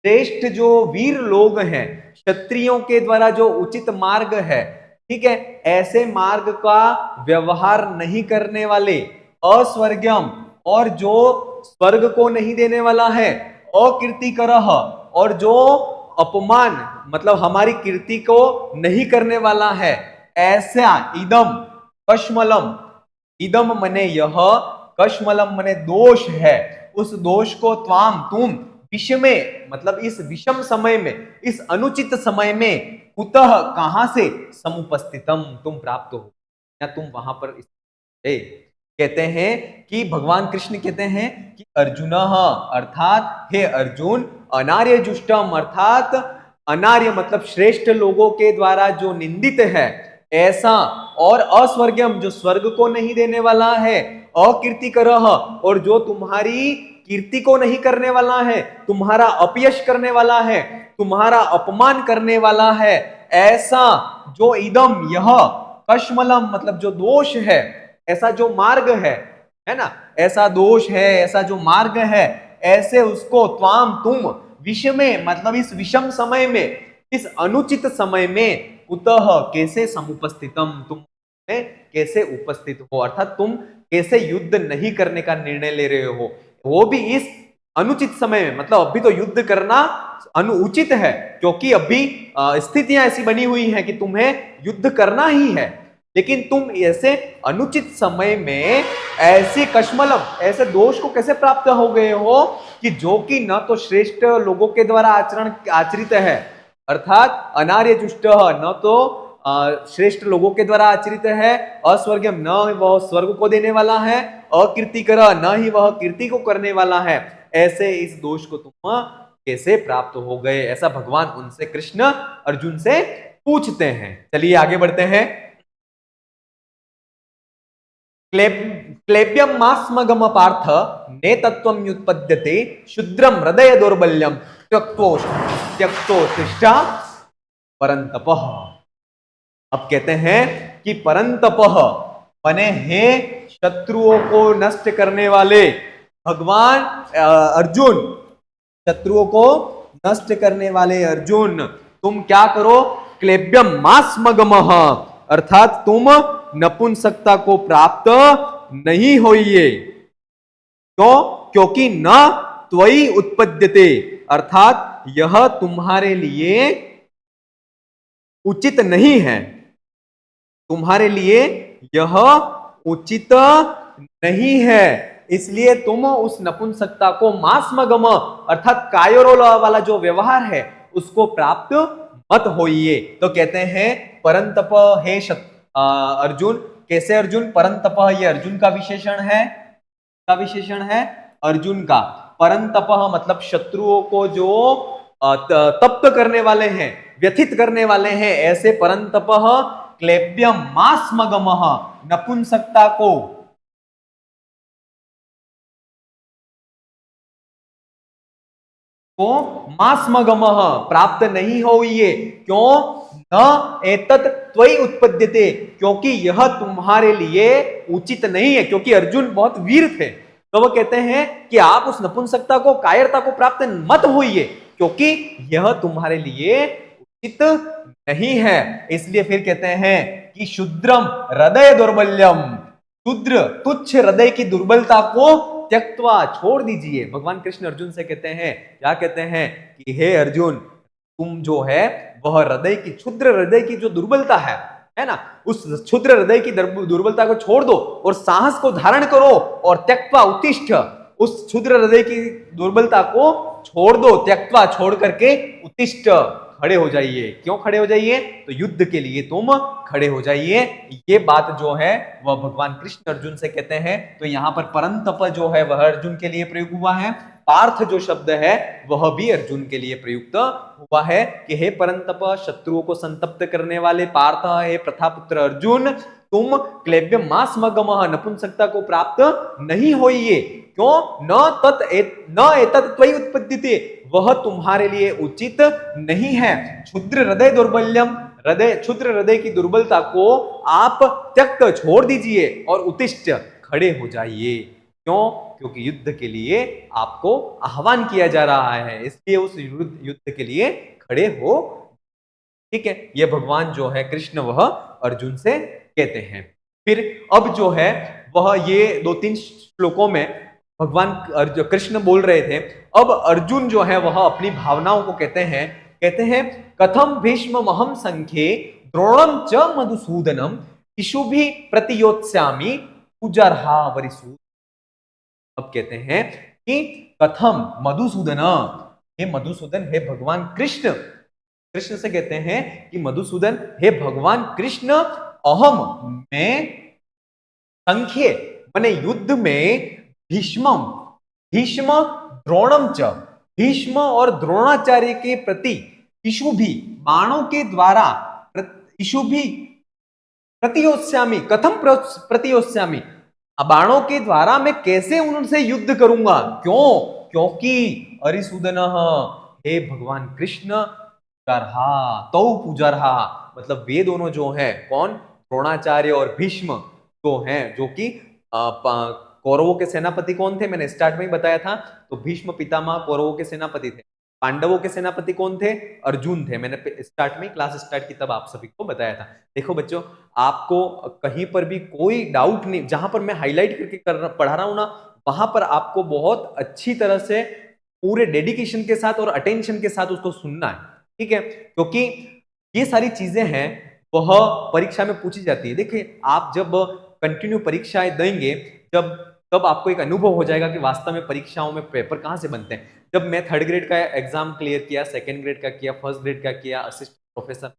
श्रेष्ठ जो वीर लोग हैं, क्षत्रियों के द्वारा जो उचित मार्ग है, ठीक है, ऐसे मार्ग का व्यवहार नहीं करने वाले, अस्वर्ग्यम और जो स्वर्ग को नहीं देने वाला है, अकीर्तिकरः और जो अपमान मतलब हमारी कीर्ति को नहीं करने वाला है, ऐसा इदम कश्मलम, इदम मने यह, कश्मलम मने दोष है, उस दोष को त्वाम तुम विषमे मतलब इस विषम समय में, इस अनुचित समय में, कुतः कहां से, समुपस्थितम तुम प्राप्त हो या तुम वहां पर कहते हैं कि भगवान कृष्ण कहते हैं कि अर्जुन अर्थात हे अर्जुन, अनार्य जुष्टम अर्थात अनार्य मतलब श्रेष्ठ लोगों के द्वारा जो निंदित है ऐसा, और अस्वर्गम जो स्वर्ग को नहीं देने वाला है, अकीर्तिकरः और जो तुम्हारी कीर्ति को नहीं करने वाला है, तुम्हारा अपयश करने वाला है, तुम्हारा अपमान करने वाला है, ऐसा जो इदम यह, कश्मलम मतलब जो दोष है, ऐसा जो मार्ग है ना, ऐसा दोष है, ऐसा जो मार्ग है, ऐसे उसको त्वाम तुम विषमे मतलब इस विषम समय में, इस अनुचित समय में, कुतः कैसे समुपस्थितम तुम कैसे उपस्थित हो, अर्थात तुम कैसे युद्ध नहीं करने का निर्णय ले रहे हो, वो भी इस अनुचित समय में, मतलब अभी तो युद्ध करना अनुचित है क्योंकि अभी स्थितियां ऐसी बनी हुई हैं कि तुम्हें युद्ध करना ही है, लेकिन तुम ऐसे अनुचित समय में ऐसे कश्मलम ऐसे दोष को कैसे प्राप्त हो गए हो कि जो कि न तो श्रेष्ठ लोगों के द्वारा आचरित है, अर्थात अनार्य जुष्ट न तो श्रेष्ठ लोगों के द्वारा आचरित है, अस्वर्गम न वह स्वर्ग को देने वाला है, अकीर्तिकर न ही वह कीर्ति को करने वाला है, ऐसे इस दोष को तुम कैसे प्राप्त हो गए, ऐसा भगवान उनसे कृष्ण अर्जुन से पूछते हैं। चलिए आगे बढ़ते हैं। क्लेब्यम मास्मगम पार्थ नेतत्वम युत्पद्यते शुद्रम हृदय दौर्बल्यम त्यक्तोष्ठा परंतपः। अब कहते हैं कि परंतपः बने हैं शत्रुओं को नष्ट करने वाले भगवान अर्जुन, शत्रुओं को नष्ट करने वाले अर्जुन, तुम क्या करो, क्लेब्यम मास्मगमः अर्थात तुम नपुंसकता को प्राप्त नहीं होइए, क्यों, क्योंकि न त्वयि उत्पद्यते अर्थात यह तुम्हारे लिए उचित नहीं है, तुम्हारे लिए यह उचित नहीं है, इसलिए तुम उस नपुंसकता को मास्मगम अर्थात कायरोल वाला जो व्यवहार है उसको प्राप्त मत होइए। तो कहते हैं परंतप हे अर्जुन, कैसे अर्जुन, परंतप ये अर्जुन का विशेषण है, का विशेषण है अर्जुन का, परंतप मतलब शत्रुओं को जो तप्त करने वाले हैं, व्यथित करने वाले हैं, ऐसे परंतप क्लेब्यम मास्मगम नपुंसकता को मास्मगम प्राप्त नहीं होइए, क्यों, न एतत् त्वयि उत्पद्यते क्योंकि यह तुम्हारे लिए उचित नहीं है, क्योंकि अर्जुन बहुत वीर थे, तो वो कहते हैं कि आप उस नपुंसकता को कायरता को प्राप्त मत होइए क्योंकि यह तुम्हारे लिए उचित नहीं है। इसलिए फिर कहते हैं कि शुद्रम हृदय दौर्बल्यम, शुद्र तुच्छ हृदय की दुर्बलता को त्यक्त्वा छोड़ दीजिए। भगवान कृष्ण अर्जुन से कहते हैं, क्या कहते हैं कि हे अर्जुन, तुम जो है वह हृदय की, क्षुद्र हृदय की जो दुर्बलता है ना, उस क्षुद्र हृदय की दुर्बलता को छोड़ दो और साहस को धारण करो, और त्यक्त्वा उत्तिष्ठ, उस क्षुद्र हृदय की दुर्बलता को छोड़ दो, त्यक्त्वा छोड़ करके उत्तिष्ठ खड़े हो जाइए। क्यों खड़े हो जाइए, तो युद्ध के लिए तुम खड़े हो जाइए। ये बात जो है वह भगवान कृष्ण अर्जुन से कहते हैं। तो यहाँ पर परंतप जो है वह अर्जुन के लिए प्रयुक्त हुआ है, पार्थ जो शब्द है वह भी अर्जुन के लिए प्रयुक्त हुआ है कि हे परंतप, शत्रुओं को संतप्त करने वाले पार्थ, हे प्रथापुत्र अर्जुन, तुम क्लेब्य मास्मगम नपुंसकता को प्राप्त नहीं होइए, क्यों, न एतत् त्वयि उत्पद्यते, वह तुम्हारे लिए उचित नहीं है। क्षुद्र हृदय दौर्बल्यम, हृदय क्षुद्र हृदय की दुर्बलता को आप त्यक्त छोड़ दीजिए और उत्तिष्ठ खड़े हो जाइए। क्यों? क्योंकि युद्ध के लिए आपको आह्वान किया जा रहा है, इसलिए उस युद्ध के लिए खड़े हो। ठीक है, ये भगवान जो है कृष्ण वह अर्जुन से कहते हैं। फिर अब जो है वह ये 2-3 श्लोकों में भगवान कृष्ण बोल रहे थे, अब अर्जुन जो है वह अपनी भावनाओं को कहते हैं कथम भीष्म महम संख्ये द्रोणम च मधुसूदनम इशुभि प्रतियोत्स्यामि पूजार्हा वरिसूद। अब कहते हैं कि कथम मधुसूदन, हे मधुसूदन, हे भगवान कृष्ण, कृष्ण से कहते हैं कि मधुसूदन हे भगवान कृष्ण, अहम मैं संख्ये माने युद्ध में भीष्म द्रोणम च, भीष्म और द्रोणाचार्य के प्रति इशुभि बाणों के द्वारा इशुभि प्रतियोत्स्यामि, कथम प्रतियोत्स्यामि, बाणों के द्वारा मैं कैसे उनसे युद्ध करूंगा। क्यों? क्योंकि अरिसूदन, हे भगवान कृष्ण, तो पूजारहा, मतलब वे दोनों जो है कौन, द्रोणाचार्य और भीष्म जो हैं, जो कि कौरवों के सेनापति कौन थे, मैंने स्टार्ट में ही बताया था। तो भीष्म पितामह कौरवों के सेनापति थे। पांडवों के सेनापति कौन थे? अर्जुन थे। मैंने स्टार्ट में क्लास स्टार्ट की तब आप सभी को बताया था। देखो बच्चों, आपको कहीं पर भी कोई डाउट नहीं, जहां पर मैं हाईलाइट करके पढ़ा रहा हूं ना, वहां पर आपको बहुत अच्छी तरह से पूरे डेडिकेशन के साथ और अटेंशन के साथ उसको सुनना है। ठीक है, क्योंकि ये सारी चीजें हैं वह परीक्षा में पूछी जाती है। देखिए, आप जब कंटिन्यू परीक्षाएं देंगे, जब तब आपको एक अनुभव हो जाएगा कि वास्तव में परीक्षाओं में पेपर कहां से बनते हैं। जब मैं 3rd ग्रेड का एग्जाम क्लियर किया, 2nd ग्रेड का किया, 1st ग्रेड का किया, असिस्टेंट प्रोफेसर,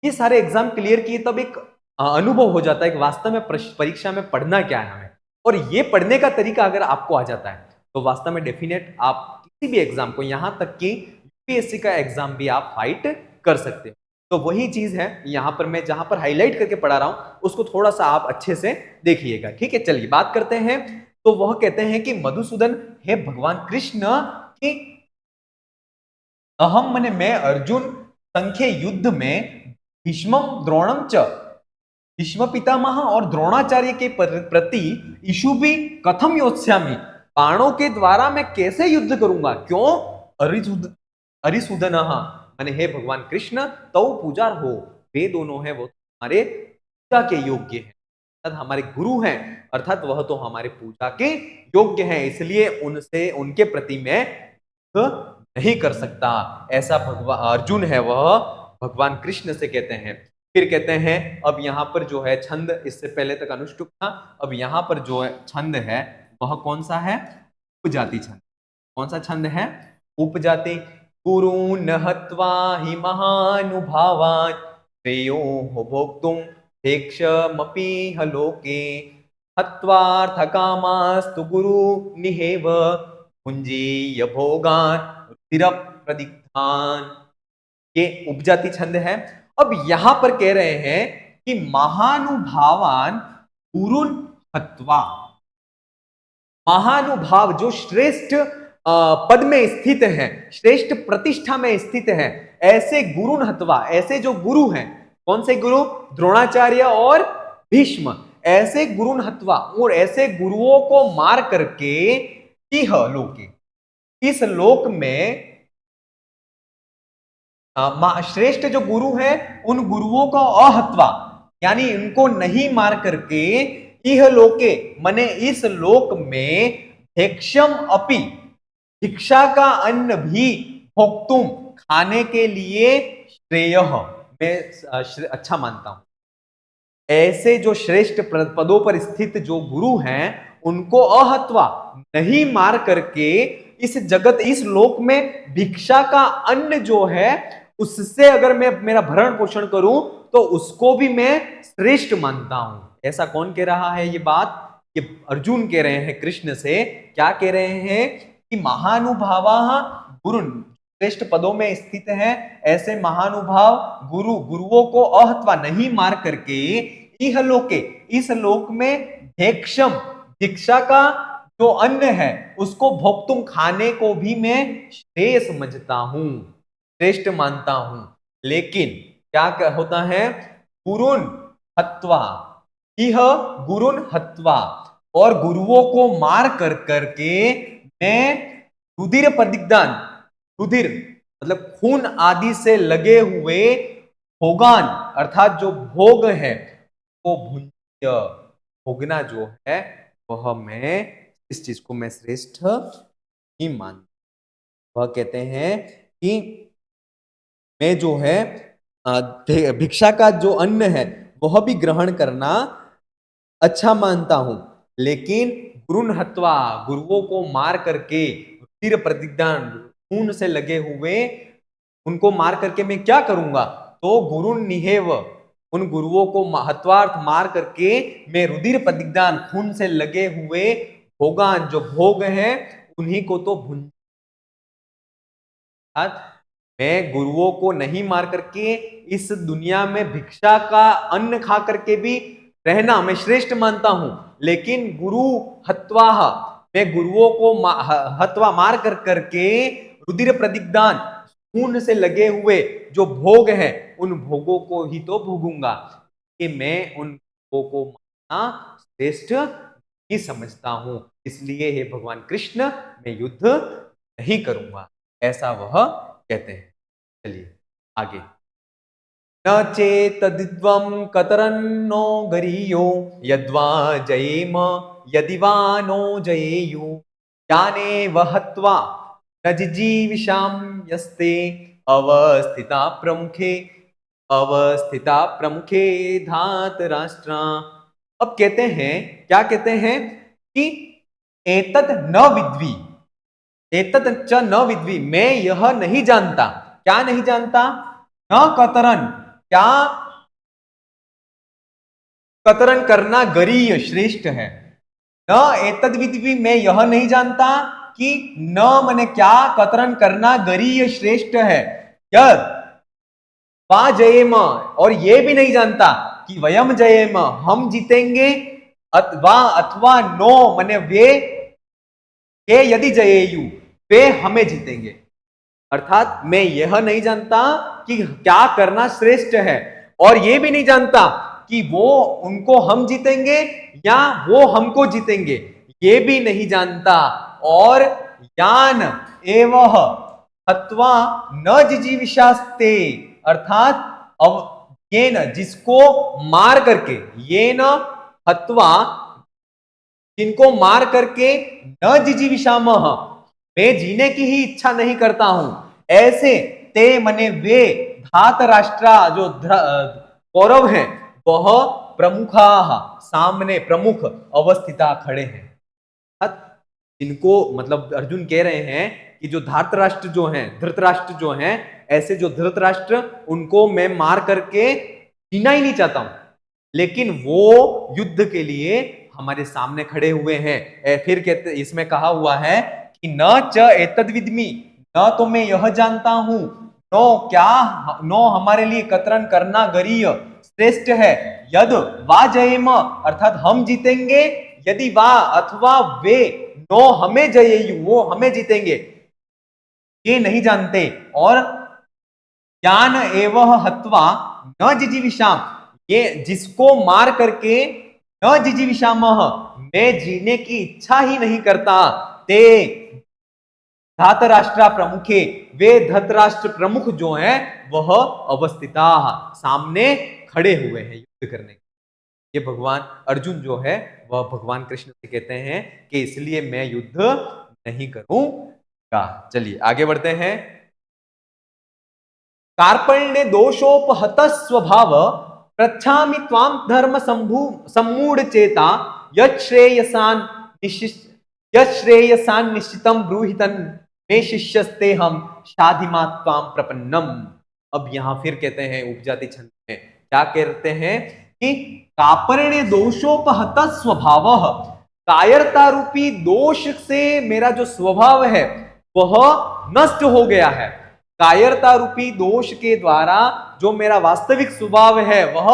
ये सारे एग्जाम क्लियर किए, तब एक अनुभव हो जाता है कि वास्तव में परीक्षा में पढ़ना क्या है हमें। और ये पढ़ने का तरीका अगर आपको आ जाता है तो वास्तव में डेफिनेट आप किसी भी एग्जाम को, यहां तक कि यूपीएससी का एग्जाम भी आप फाइट कर सकते हो। तो वही चीज है यहां पर मैं जहां पर हाईलाइट करके पढ़ा रहा हूं, उसको थोड़ा सा आप अच्छे से देखिएगा। ठीक है, चलिए बात करते हैं। तो वह कहते हैं कि मधुसूदन, हे भगवान कृष्ण, कि अहम मने मैं अर्जुन संख्य युद्ध में भीष्म द्रोणम च, भीष्म पितामह और द्रोणाचार्य के प्रति इशुभि कथम योत्स्यामि, बाणों के द्वारा मैं कैसे युद्ध करूंगा। क्यों? अरिसूदन माने हे भगवान कृष्ण, तो पूजा हो, वे दोनों हैं वो हमारे पूजा के योग्य हैं, अर्थात हमारे गुरु हैं, अर्थात वह तो हमारे पूजा के योग्य हैं, इसलिए उनसे उनके प्रति मैं नहीं कर सकता। ऐसा भगवान अर्जुन है वह भगवान कृष्ण से कहते हैं। फिर कहते हैं, अब यहां पर जो है छंद, इससे पहले तक अनुष्टुप था, अब यहां पर जो है छंद है वह कौन सा है? उपजाति छंद। कौन सा छंद है? उपजाति। गुरून् हत्वा हि महानुभावान् श्रेयो भोक्तुं भेक्षमपीह लोके हत्वार्थकामास्तु गुरु निहेव भुंजीय भोगान् रुधिरप्रदिग्धान्। ये उपजाति छंद है। अब यहां पर कह रहे हैं कि महानुभावान गुरुन् हत्वा, महानुभाव जो श्रेष्ठ पद में स्थित है, श्रेष्ठ प्रतिष्ठा में स्थित है, ऐसे गुरुन् हत्वा, ऐसे जो गुरु हैं, कौन से गुरु? द्रोणाचार्य और भीष्म, ऐसे गुरुन् हत्वा, और ऐसे गुरुओं को मार करके इह लोके, इस लोक में श्रेष्ठ जो गुरु हैं उन गुरुओं को अहत्वा, यानी उनको नहीं मार करके, इह लोके मने इस लोक में, भिक्षम अपि, भिक्षा का अन्न भी, भोक्तुम खाने के लिए, श्रेय मैं अच्छा मानता हूं, ऐसे जो श्रेष्ठ पदों पर स्थित जो गुरु हैं उनको अहत्वा नहीं मार करके, इस जगत इस लोक में भिक्षा का अन्न जो है उससे अगर मैं मेरा भरण पोषण करूं तो उसको भी मैं श्रेष्ठ मानता हूं। ऐसा कौन कह रहा है ये बात? ये अर्जुन कह रहे हैं कृष्ण से। क्या कह रहे हैं? कि महानुभावा गुरु, श्रेष्ठ पदों में स्थित हैं ऐसे महानुभाव गुरुओं को अहत्वा नहीं मार करके, इह लोके इस लोक में, भेक्षम भिक्षा का जो अन्न है उसको, भोक्तुम खाने को भी मैं श्रेय समझता हूं, श्रेष्ठ मानता हूं। लेकिन क्या होता है? गुरुन हत्वा, इह गुरुन हत्वा, और गुरुओं को मार कर करके मैं रुधिर प्रतिदान, रुधिर मतलब खून आदि से लगे हुए भोगान अर्थात जो भोग है वो भुंज्य, भोगना जो है वह मैं, इस चीज को मैं श्रेष्ठ नहीं मानता। वह कहते हैं कि मैं जो है भिक्षा का जो अन्न है वह भी ग्रहण करना अच्छा मानता हूं, लेकिन गुरुन हत्वा, गुरुओं को मार करके, रुधिर प्रतिदान खून से लगे हुए उनको मार करके मैं क्या करूंगा? तो गुरुन निहेव, उन गुरुओं को हत्वार्थ मार करके मैं रुधिर प्रतिदान खून से लगे हुए भोगान जो भोग हैं उन्हीं को तो भुंज, मैं गुरुओं को नहीं मार करके इस दुनिया में भिक्षा का अन्न खा करके भी रहना मैं श्रेष्ठ मानता हूं, लेकिन गुरु हत्वा, मैं गुरुओं को हत्वा मार कर करके रुधिर प्रतिदान खून से लगे हुए जो भोग हैं उन भोगों को ही तो भोगूंगा, कि मैं उन भोगों को मानना श्रेष्ठ ही समझता हूं, इसलिए हे भगवान कृष्ण मैं युद्ध नहीं करूंगा, ऐसा वह कहते हैं। चलिए आगे। न चेतदिद्वं कतरन्नो गरीयो यद्वा जयेम यदि वा नो जयेयु याने वहत्वा न जिजीविषाम यस्ते अवस्थिता प्रमुखे, अवस्थिता प्रमुखे धात राष्ट्रा। अब कहते हैं, क्या कहते हैं कि एतत् न विद्वी, एतत् च न विद्वी, मैं यह नहीं जानता, क्या नहीं जानता? न कतरन, क्या कतरन करना गरीय श्रेष्ठ है, न एतद विद्वी, मैं यह नहीं जानता कि न मने क्या कतरन करना गरीय श्रेष्ठ है, यद वा जयेम, और ये भी नहीं जानता कि वयम जयेम हम जीतेंगे, अथवा नो मने वे यदि जयेयु वे हमें जीतेंगे, अर्थात मैं यह नहीं जानता कि क्या करना श्रेष्ठ है, और यह भी नहीं जानता कि वो उनको हम जीतेंगे या वो हमको जीतेंगे, ये भी नहीं जानता, और यान एवह हत्वा न जिजीविषास्ते, अर्थात अब ये न जिसको मार करके, ये न हत्वा जिनको मार करके न जिजीविषामः मैं जीने की ही इच्छा नहीं करता हूं, ऐसे ते मने वे धात राष्ट्रा जो कौरव हैं वह प्रमुखा सामने प्रमुख अवस्थिता खड़े हैं। जिनको मतलब अर्जुन कह रहे हैं कि जो धातराष्ट्र जो हैं, धृतराष्ट्र जो हैं, ऐसे जो धृतराष्ट्र उनको मैं मार करके जीना ही नहीं चाहता हूं, लेकिन वो युद्ध के लिए हमारे सामने खड़े हुए हैं। फिर कहते इसमें कहा हुआ है कि न च एतद विद्मि, न तो मैं यह जानता हूं, नो क्या, नो हमारे लिए कतरन करना गरीय श्रेष्ठ है, यद वा जयेम अर्थात हम जीतेंगे, यदि वा अथवा वे नो हमें जयेयु वो हमें जीतेंगे, ये नहीं जानते, और ज्ञान एवं हत्वा न जिजीविषाम, ये जिसको मार करके न जिजीविषाम मैं जीने की इच्छा ही नहीं करता, ते धातराष्ट्रा प्रमुखे, वे धतराष्ट्र प्रमुख जो हैं वह अवस्थिता सामने खड़े हुए हैं युद्ध करने के। ये भगवान अर्जुन जो है वह भगवान कृष्ण से कहते हैं कि इसलिए मैं युद्ध नहीं करूंगा। चलिए आगे बढ़ते हैं। कार्पण्य दोषोपहत स्वभाव प्रच्छामि त्वाम धर्म सम्मूढ़ चेता यश्रेयसान निश्चितम ब्रूहितन मे शिष्यस्ते हम शाधिमा त्वाम प्रपन्नम। अब यहां फिर कहते हैं उपजाति छंद में क्या कहते हैं कि कार्पण्य दोषोपहत स्वभाव, कायरता रूपी दोष से मेरा जो स्वभाव है वह नष्ट हो गया है, कायरता रूपी दोष के द्वारा जो मेरा वास्तविक स्वभाव है वह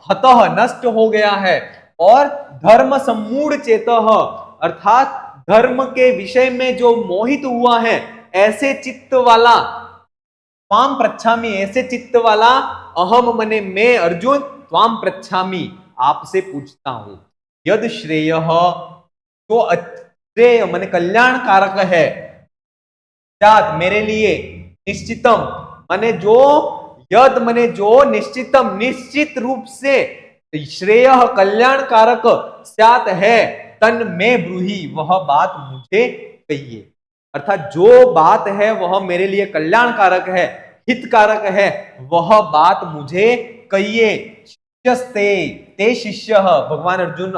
हतः नष्ट हो गया है, और धर्म सम्मूढ़ चेतः अर्थात धर्म के विषय में जो मोहित हुआ है ऐसे चित्त वाला, त्वाम प्रच्छामि ऐसे चित्त वाला अहम मने मैं अर्जुन त्वाम पृच्छामि आपसे पूछता हूं, यद श्रेय तो अश्रेय मने कल्याणकारक है, त्याग मेरे लिए, निश्चितम मने जो, यद मने जो, निश्चितम निश्चित रूप से, श्रेय कल्याणकारक स्यात है, तन में ब्रूहि वह बात मुझे कहिए। अर्थात जो बात है वह मेरे लिए कल्याणकारक है, हितकारक है, वह बात मुझे कहिए। शिष्यस्ते, ते शिष्य, भगवान अर्जुन,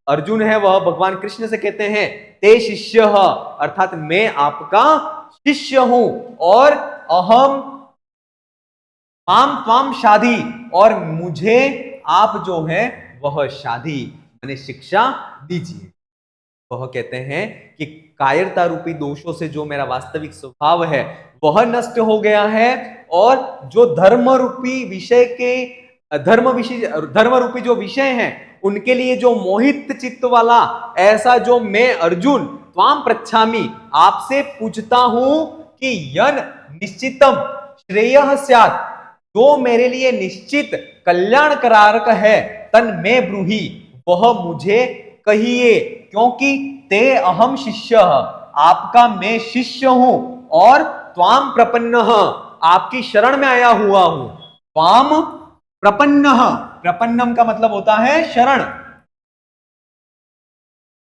अर्जुन है वह भगवान कृष्ण से कहते हैं ते शिष्य, अर्थात मैं आपका शिष्य हूं, और अहम माम त्वाम शादी, और मुझे आप जो है वह शादी मैंने शिक्षा दीजिए। वह कहते हैं कि कायरता रूपी दोषों से जो मेरा वास्तविक स्वभाव है वह नष्ट हो गया है, और जो धर्म रूपी विषय के, धर्म रूपी जो विषय हैं उनके लिए जो मोहित चित्त वाला ऐसा जो मैं अर्जुन त्वाम पृच्छामि आपसे पूछता हूं कि यन निश्चितम श्रेयः स्यात्, जो मेरे लिए निश्चित कल्याणकारक है, तन में ब्रूहि वह मुझे कहिए, क्योंकि ते अहम शिष्य, आपका मैं शिष्य हूं, और त्वाम प्रपन्न, आपकी शरण में आया हुआ हूं। त्वाम प्रपन्न, प्रपन्नम का मतलब होता है शरण,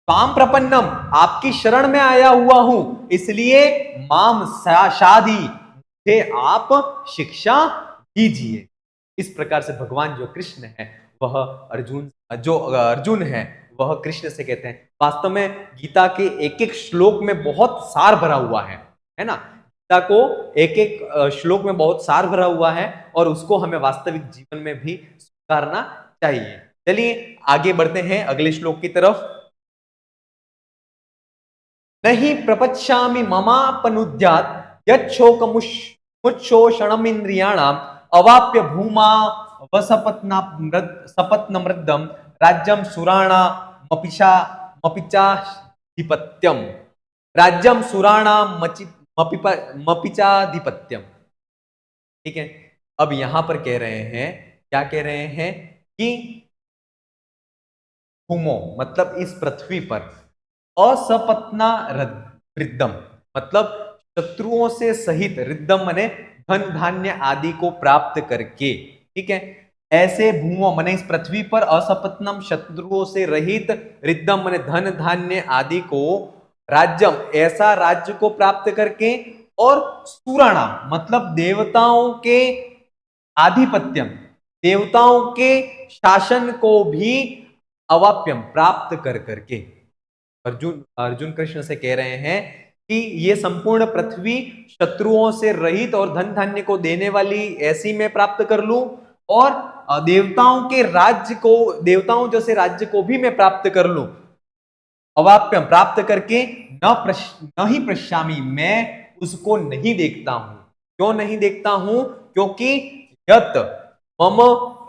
त्वाम प्रपन्नम आपकी शरण में आया हुआ हूं, इसलिए माम शादी मुझे आप शिक्षा दीजिए। इस प्रकार से भगवान जो कृष्ण है वह अर्जुन, जो अर्जुन है वह कृष्ण से कहते हैं। वास्तव में गीता के एक एक श्लोक में बहुत सार भरा हुआ है ना। गीता को एक एक श्लोक में बहुत सार भरा हुआ है, और उसको हमें वास्तविक जीवन में भी स्वीकारना चाहिए। चलिए आगे बढ़ते हैं अगले श्लोक की तरफ। नहीं प्रपच्चामि ममापनुद्यात् यच्छोकमुच्छोषणम् इंद्रियाणाम् अवाप्य भूमा सपत्नमृद्धम राज्यम सुराणामपिशा मपिचाधिपत्यम, राज्यम सुराणाम मपिचाधिपत्यम। ठीक है, अब यहां पर कह रहे हैं, क्या कह रहे हैं कि भूमो मतलब इस पृथ्वी पर, असपत्ना रिद्धम मतलब शत्रुओं से सहित, रिद्धम मने धन धान्य आदि को प्राप्त करके। ठीक है, ऐसे भूमो मने इस पृथ्वी पर, असपत्नम शत्रुओं से रहित, रिद्धम मने धन धान्य आदि को, राज्यम ऐसा राज्य को प्राप्त करके, और सुराणा मतलब देवताओं के आधिपत्यम, देवताओं के शासन को भी अवाप्यम प्राप्त कर करके। अर्जुन अर्जुन कृष्ण से कह रहे हैं कि ये संपूर्ण पृथ्वी शत्रुओं से रहित और धन धान्य को देने वाली ऐसी मैं प्राप्त कर लूं, और देवताओं के राज्य को, देवताओं जैसे राज्य को भी मैं प्राप्त कर लूं, अवाप्यम प्राप्त करके, न ही पश्यामि मैं उसको नहीं देखता हूं। क्यों नहीं देखता हूं? क्योंकि यत मम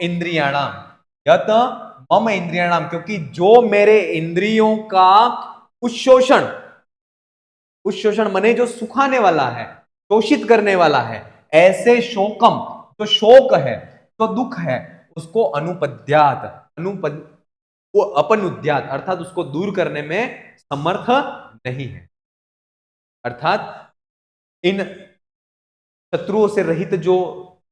इंद्रियाणाम, यत मम इंद्रियाणाम क्योंकि जो मेरे इंद्रियों का उच्छोषण, उच्छोषण मने जो सुखाने वाला है, शोषित करने वाला है, ऐसे शोकम जो शोक है, तो दुख है, उसको अनुपद्यात, वो अपनुद्यात अर्थात उसको दूर करने में समर्थ नहीं है। अर्थात इन शत्रुओं से रहित जो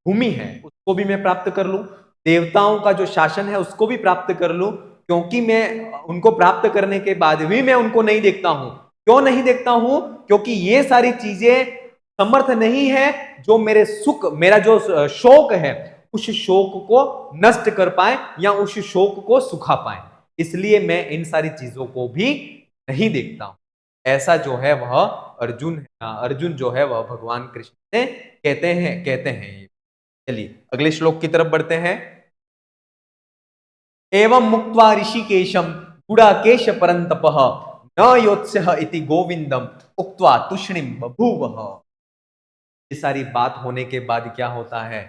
भूमि है उसको भी मैं प्राप्त कर लूं, देवताओं का जो शासन है उसको भी प्राप्त कर लूं, क्योंकि मैं उनको प्राप्त करने के बाद भी मैं उनको नहीं देखता हूं। क्यों नहीं देखता हूं? क्योंकि ये सारी चीजें समर्थ नहीं है जो मेरे सुख, मेरा जो शोक है उस शोक को नष्ट कर पाए या उस शोक को सुखा पाए, इसलिए मैं इन सारी चीजों को भी नहीं देखता हूं। ऐसा जो है वह अर्जुन जो है वह भगवान कृष्ण से कहते हैं ये। चलिए अगले श्लोक की तरफ बढ़ते हैं। एवं मुक्त्वा ऋषिकेशम गुडाकेश परंतपः न योत्स्यः इति गोविंदम उक्त्वा तुष्णीम बभूवः। ये सारी बात होने के बाद क्या होता है?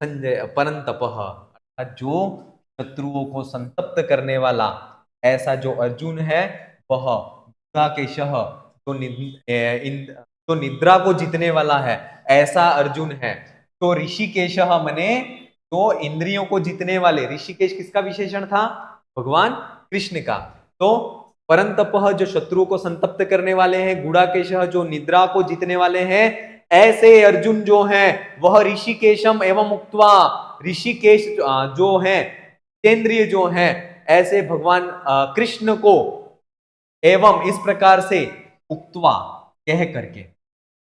संजय परंतपः अर्थात जो शत्रुओं को संतप्त करने वाला ऐसा जो अर्जुन है वह गुडाकेशः तो निद्रा को जीतने वाला है, ऐसा अर्जुन है। तो ऋषिकेश मने जो इंद्रियों को जीतने वाले, ऋषिकेश किसका विशेषण था? भगवान कृष्ण का। तो परंतपः जो शत्रुओं को संतप्त करने वाले हैं, गुड़ाकेशः जो निद्रा को जीतने वाले हैं, ऐसे अर्जुन जो हैं वह ऋषिकेशम एवं उक्त्वा, ऋषिकेश जो है जितेंद्रिय जो हैं, ऐसे भगवान कृष्ण को एवं इस प्रकार से उक्त्वा कह करके,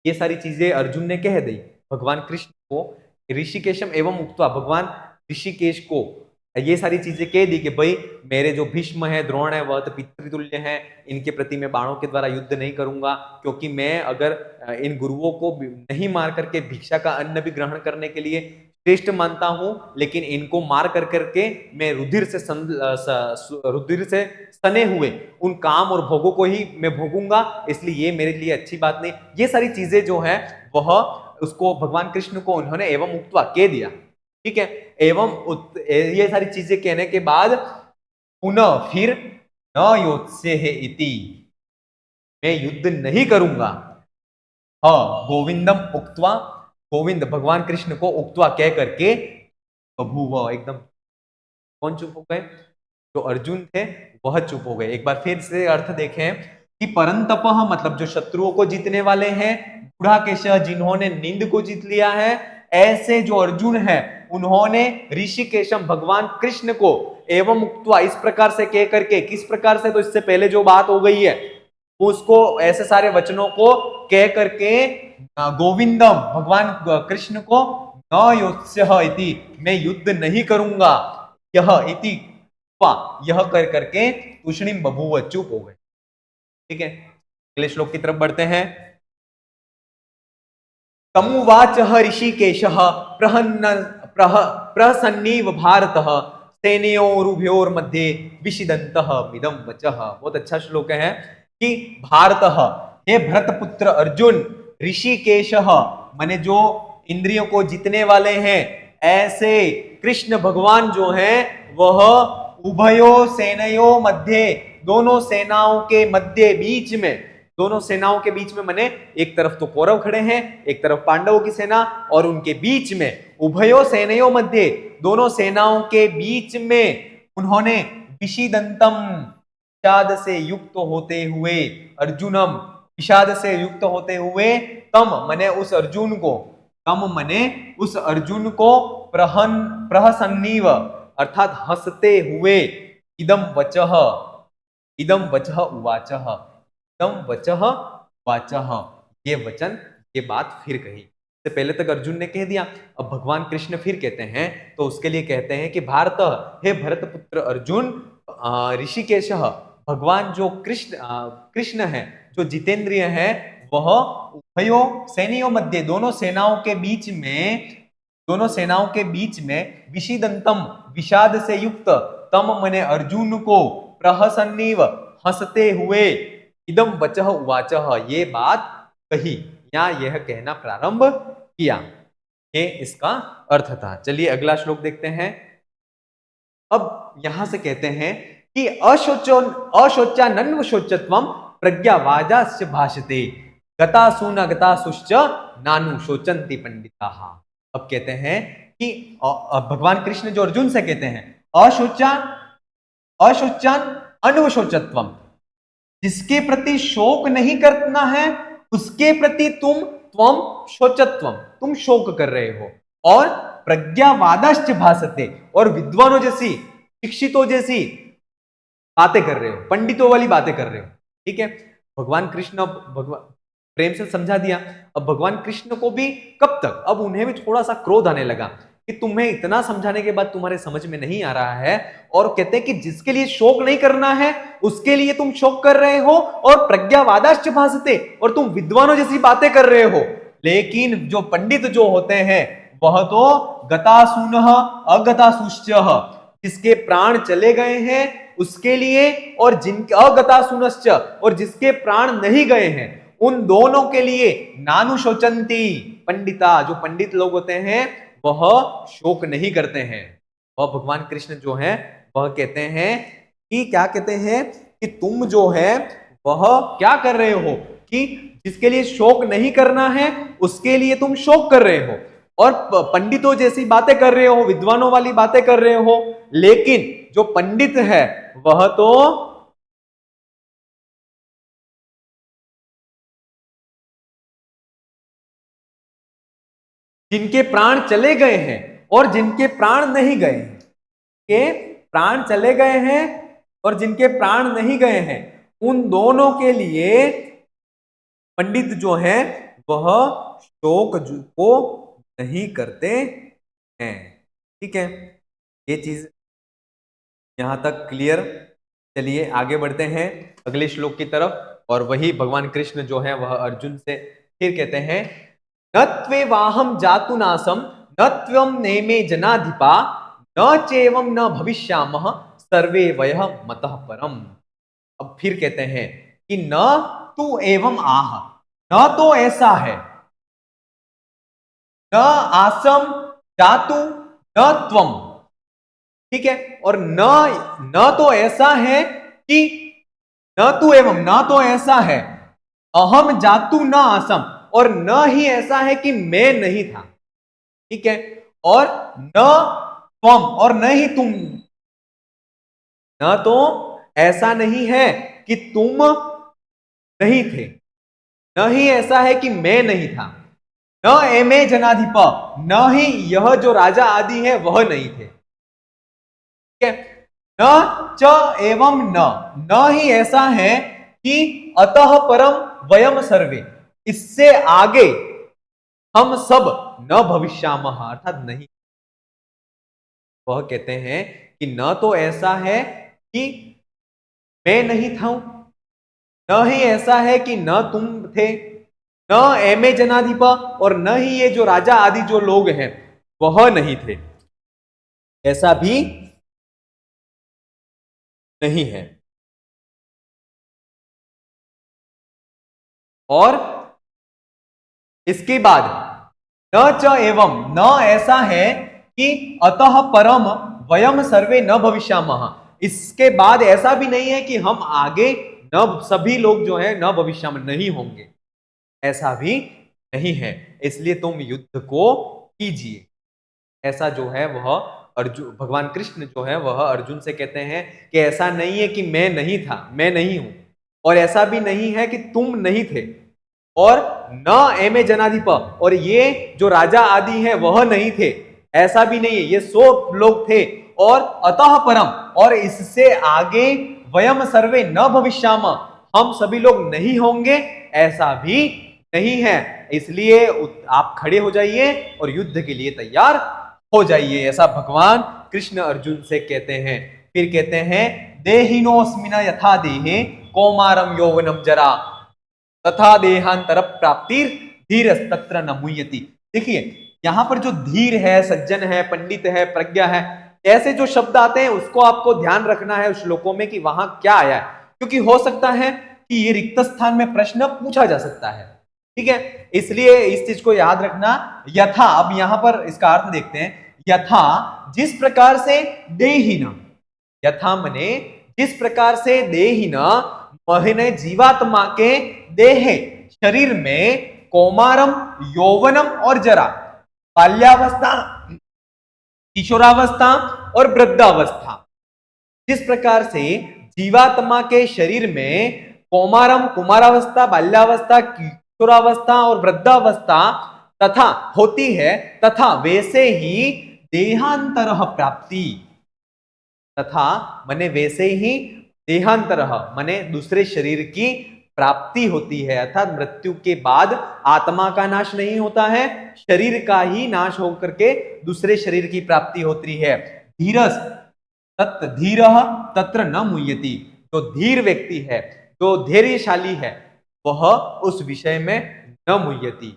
ये सारी चीजें अर्जुन ने कह दी भगवान कृष्ण को, ऋषिकेशम एवं उक्त्वा, भगवान ऋषिकेश को ये सारी चीजें कह दी कि भाई मेरे जो भीष्म है, द्रोण है, वह तो पितृतुल्य है, इनके प्रति मैं बाणों के द्वारा युद्ध नहीं करूंगा, क्योंकि मैं अगर इन गुरुओं को नहीं मार करके भिक्षा का अन्न भी ग्रहण करने के लिए श्रेष्ठ मानता हूं, लेकिन इनको मार कर करके मैं रुधिर से सने हुए उन काम और भोगों को ही मैं भोगूंगा, इसलिए ये मेरे लिए अच्छी बात नहीं। ये सारी चीजें जो है वह उसको भगवान कृष्ण को उन्होंने एवं उक्त्वा कह दिया, ठीक है। एवं ये सारी चीजें कहने के बाद पुनः फिर न योत्स्येह इति, मैं युद्ध नहीं करूंगा, हाँ गोविंदम उक्त्वा, गोविंद भगवान कृष्ण को उक्त्वा कह करके बभूव, एकदम कौन चुप हो गए? जो अर्जुन थे वह चुप हो गए। एक बार फिर से अर्थ देखें कि परंतपः मतलब जो शत्रुओं को जीतने वाले हैं, गुड़ाकेश जिन्होंने नींद को जीत लिया है, ऐसे जो अर्जुन है उन्होंने ऋषिकेशम भगवान कृष्ण को एवं उक्त्वा इस प्रकार से कह करके, किस प्रकार से? तो इससे पहले जो बात हो गई है उसको ऐसे सारे वचनों को कह करके गोविंदम भगवान कृष्ण को न योत्स्यः इति, मैं युद्ध नहीं करूंगा, यह इति यह कर करके तूष्णीम बभूव, चुप हो गए, ठीक है। अगले श्लोक की तरफ बढ़ते हैं। तमुवाच ऋषिकेशः प्रसन्नीव भारतः सेनयोरुभयोर्मध्ये विषिदन्तः मिदं वचः। बहुत अच्छा श्लोक है कि भारतः, हे भरतपुत्र अर्जुन, ऋषिकेशः माने जो इंद्रियों को जीतने वाले हैं, ऐसे कृष्ण भगवान जो हैं वह उभयो सेनयो मध्य, दोनों सेनाओं के मध्य, बीच में, दोनों सेनाओं के बीच में, माने एक तरफ तो कौरव खड़े हैं, एक तरफ पांडवों की सेना, और उनके बीच में उभयो सेनयो मध्य, दोनों सेनाओं के बीच में उन्होंने विषिदंतम, विषाद से युक्त होते हुए, अर्जुनम विषाद से युक्त होते हुए, तम मने उस अर्जुन को, तम मने उस अर्जुन को, प्रहसन्नीव अर्थात हंसते हुए, इदम वचः उवाचः, इदम वचः उवाचः, ये वचन, ये बात फिर कही। इससे पहले तक अर्जुन ने कह दिया, अब भगवान कृष्ण फिर कहते हैं, तो उसके लिए कहते हैं कि भारत, हे भरतपुत्र अर्जुन, ऋषिकेशः भगवान जो कृष्ण है, जो जितेंद्रिय है, वह उभयो सैनियों मध्य, दोनों सेनाओं के बीच में, दोनों सेनाओं के बीच में विषिदंतम विषाद से युक्त, तम मने अर्जुन को, प्रहसन्नीव हंसते हुए, इदम वचः उवाचः, ये बात कही या यह कहना प्रारंभ किया, ये इसका अर्थ था। चलिए अगला श्लोक देखते हैं। अब यहां से कहते हैं कि अशोचानन्व शोचत्वम प्रज्ञावाजास्य भाषते गतासु न गतासुश्च नानु शोचन्ति पंडिताः। अब कहते हैं कि भगवान कृष्ण जो अर्जुन से कहते हैं, अशोचान अनवशोचत्वम, जिसके प्रति शोक नहीं करना है उसके प्रति त्वम शोचत्वम, तुम शोक कर रहे हो, और प्रज्ञावादाश्च भासते, और विद्वानों जैसी, शिक्षितों जैसी बातें कर रहे हो, पंडितों वाली बातें कर रहे हो, ठीक है। भगवान कृष्ण प्रेम से समझा दिया। अब भगवान कृष्ण को भी कब तक, अब उन्हें भी थोड़ा सा क्रोध आने लगा कि तुम्हें इतना समझाने के बाद तुम्हारे समझ में नहीं आ रहा है, और कहते हैं कि जिसके लिए शोक नहीं करना है उसके लिए तुम शोक कर रहे हो, और प्रज्ञावादाश्च भासते, और तुम विद्वानों जैसी बातें कर रहे हो। लेकिन जो पंडित जो होते हैं वह तो गतासूनः अगतासुश्च, जिसके प्राण चले गए हैं उसके लिए, और जिनके अगतासूनश्च, और जिसके प्राण नहीं गए हैं उन दोनों के लिए, नानु शोचंती पंडिता, जो पंडित लोग होते हैं वह शोक नहीं करते हैं। वह भगवान कृष्ण जो है वह कहते हैं कि, क्या कहते हैं कि तुम जो है वह क्या कर रहे हो कि जिसके लिए शोक नहीं करना है उसके लिए तुम शोक कर रहे हो, और पंडितों जैसी बातें कर रहे हो, विद्वानों वाली बातें कर रहे हो, लेकिन जो पंडित है वह तो जिनके प्राण चले गए हैं और जिनके प्राण नहीं गए हैं, के प्राण चले गए हैं और जिनके प्राण नहीं गए हैं, उन दोनों के लिए पंडित जो है वह शोक को नहीं करते हैं। ठीक है, ये चीज यहां तक क्लियर। चलिए आगे बढ़ते हैं अगले श्लोक की तरफ। और वही भगवान कृष्ण जो है वह अर्जुन से फिर कहते हैं, न त्वेवाहम जातुनासम न त्वम नेमे जनाधिपा न चेवम न भविष्यामः सर्वे वयः मतः परम। अब फिर कहते हैं कि न तू एवं आह, न तो ऐसा है, न आसम जातु न त्वम, ठीक है, और न तो ऐसा है कि न तू एवं, न तो ऐसा है अहम जातु न आसम, और न ही ऐसा है कि मैं नहीं था, ठीक है, और न त्वम, और न ही तुम, न तो ऐसा नहीं है कि तुम नहीं थे, न ही ऐसा है कि मैं नहीं था, न एमे जनाधिप, न ही यह जो राजा आदि है वह नहीं थे, ठीक है, न च एवं न ही ऐसा है कि अतः परम वयम सर्वे, इससे आगे हम सब न भविष्यामः, अर्थात नहीं। वह कहते हैं कि न तो ऐसा है कि मैं नहीं था, न ही ऐसा है कि न तुम थे, न एमे जनाधिप, और न ही ये जो राजा आदि जो लोग हैं वह नहीं थे, ऐसा भी नहीं है। और इसके बाद न च एवं, न ऐसा है कि अतः परम वयम सर्वे न भविष्यामः, इसके बाद ऐसा भी नहीं है कि हम आगे न सभी लोग जो है न भविष्य में नहीं होंगे, ऐसा भी नहीं है, इसलिए तुम युद्ध को कीजिए। ऐसा जो है वह अर्जुन, भगवान कृष्ण जो है वह अर्जुन से कहते हैं कि ऐसा नहीं है कि मैं नहीं था, मैं नहीं हूं, और ऐसा भी नहीं है कि तुम नहीं थे, और न एमे जनाधिप, और ये जो राजा आदि है वह नहीं थे, ऐसा भी नहीं है, ये 100 लोग थे, और अतः परम, और इससे आगे वयम सर्वे न भविष्याम, हम सभी लोग नहीं होंगे, ऐसा भी नहीं है, इसलिए आप खड़े हो जाइए और युद्ध के लिए तैयार हो जाइए, ऐसा भगवान कृष्ण अर्जुन से कहते हैं। फिर कहते हैं, देहिनोस्मिन यथा देहे कौमारम यौवनम जरा तथा देहांतर प्राप्तिर धीर तत्र न मुह्यति। देखिए यहां पर जो धीर है, सज्जन है, पंडित है, प्रज्ञा है, ऐसे जो शब्द आते हैं उसको आपको ध्यान रखना है उस श्लोकों में कि वहां क्या आया है, क्योंकि हो सकता है कि ये रिक्त स्थान में प्रश्न पूछा जा सकता है, ठीक है, इसलिए इस चीज को याद रखना। यथा, अब यहां पर इसका अर्थ देखते हैं, यथा जिस प्रकार से देहिना, यथा मने जिस प्रकार से देहिना महीने जीवात्मा के देह शरीर में कौमारम यौवनम और जरा, बाल्यावस्था, किशोरावस्था और वृद्धावस्था, जिस प्रकार से जीवात्मा के शरीर में कौमारम कुमारावस्था, बाल्यावस्था, किशोरावस्था और वृद्धावस्था तथा होती है, तथा वैसे ही देहांतर प्राप्ति, तथा मने वैसे ही देहांतर मने दूसरे शरीर की प्राप्ति होती है, अर्थात मृत्यु के बाद आत्मा का नाश नहीं होता है, शरीर का ही नाश होकर के दूसरे शरीर की प्राप्ति होती है। धीरस तत् धीर तत्र न मुह्यति, जो धीर व्यक्ति है, जो धैर्यशाली है, वह उस विषय में न मुह्यति,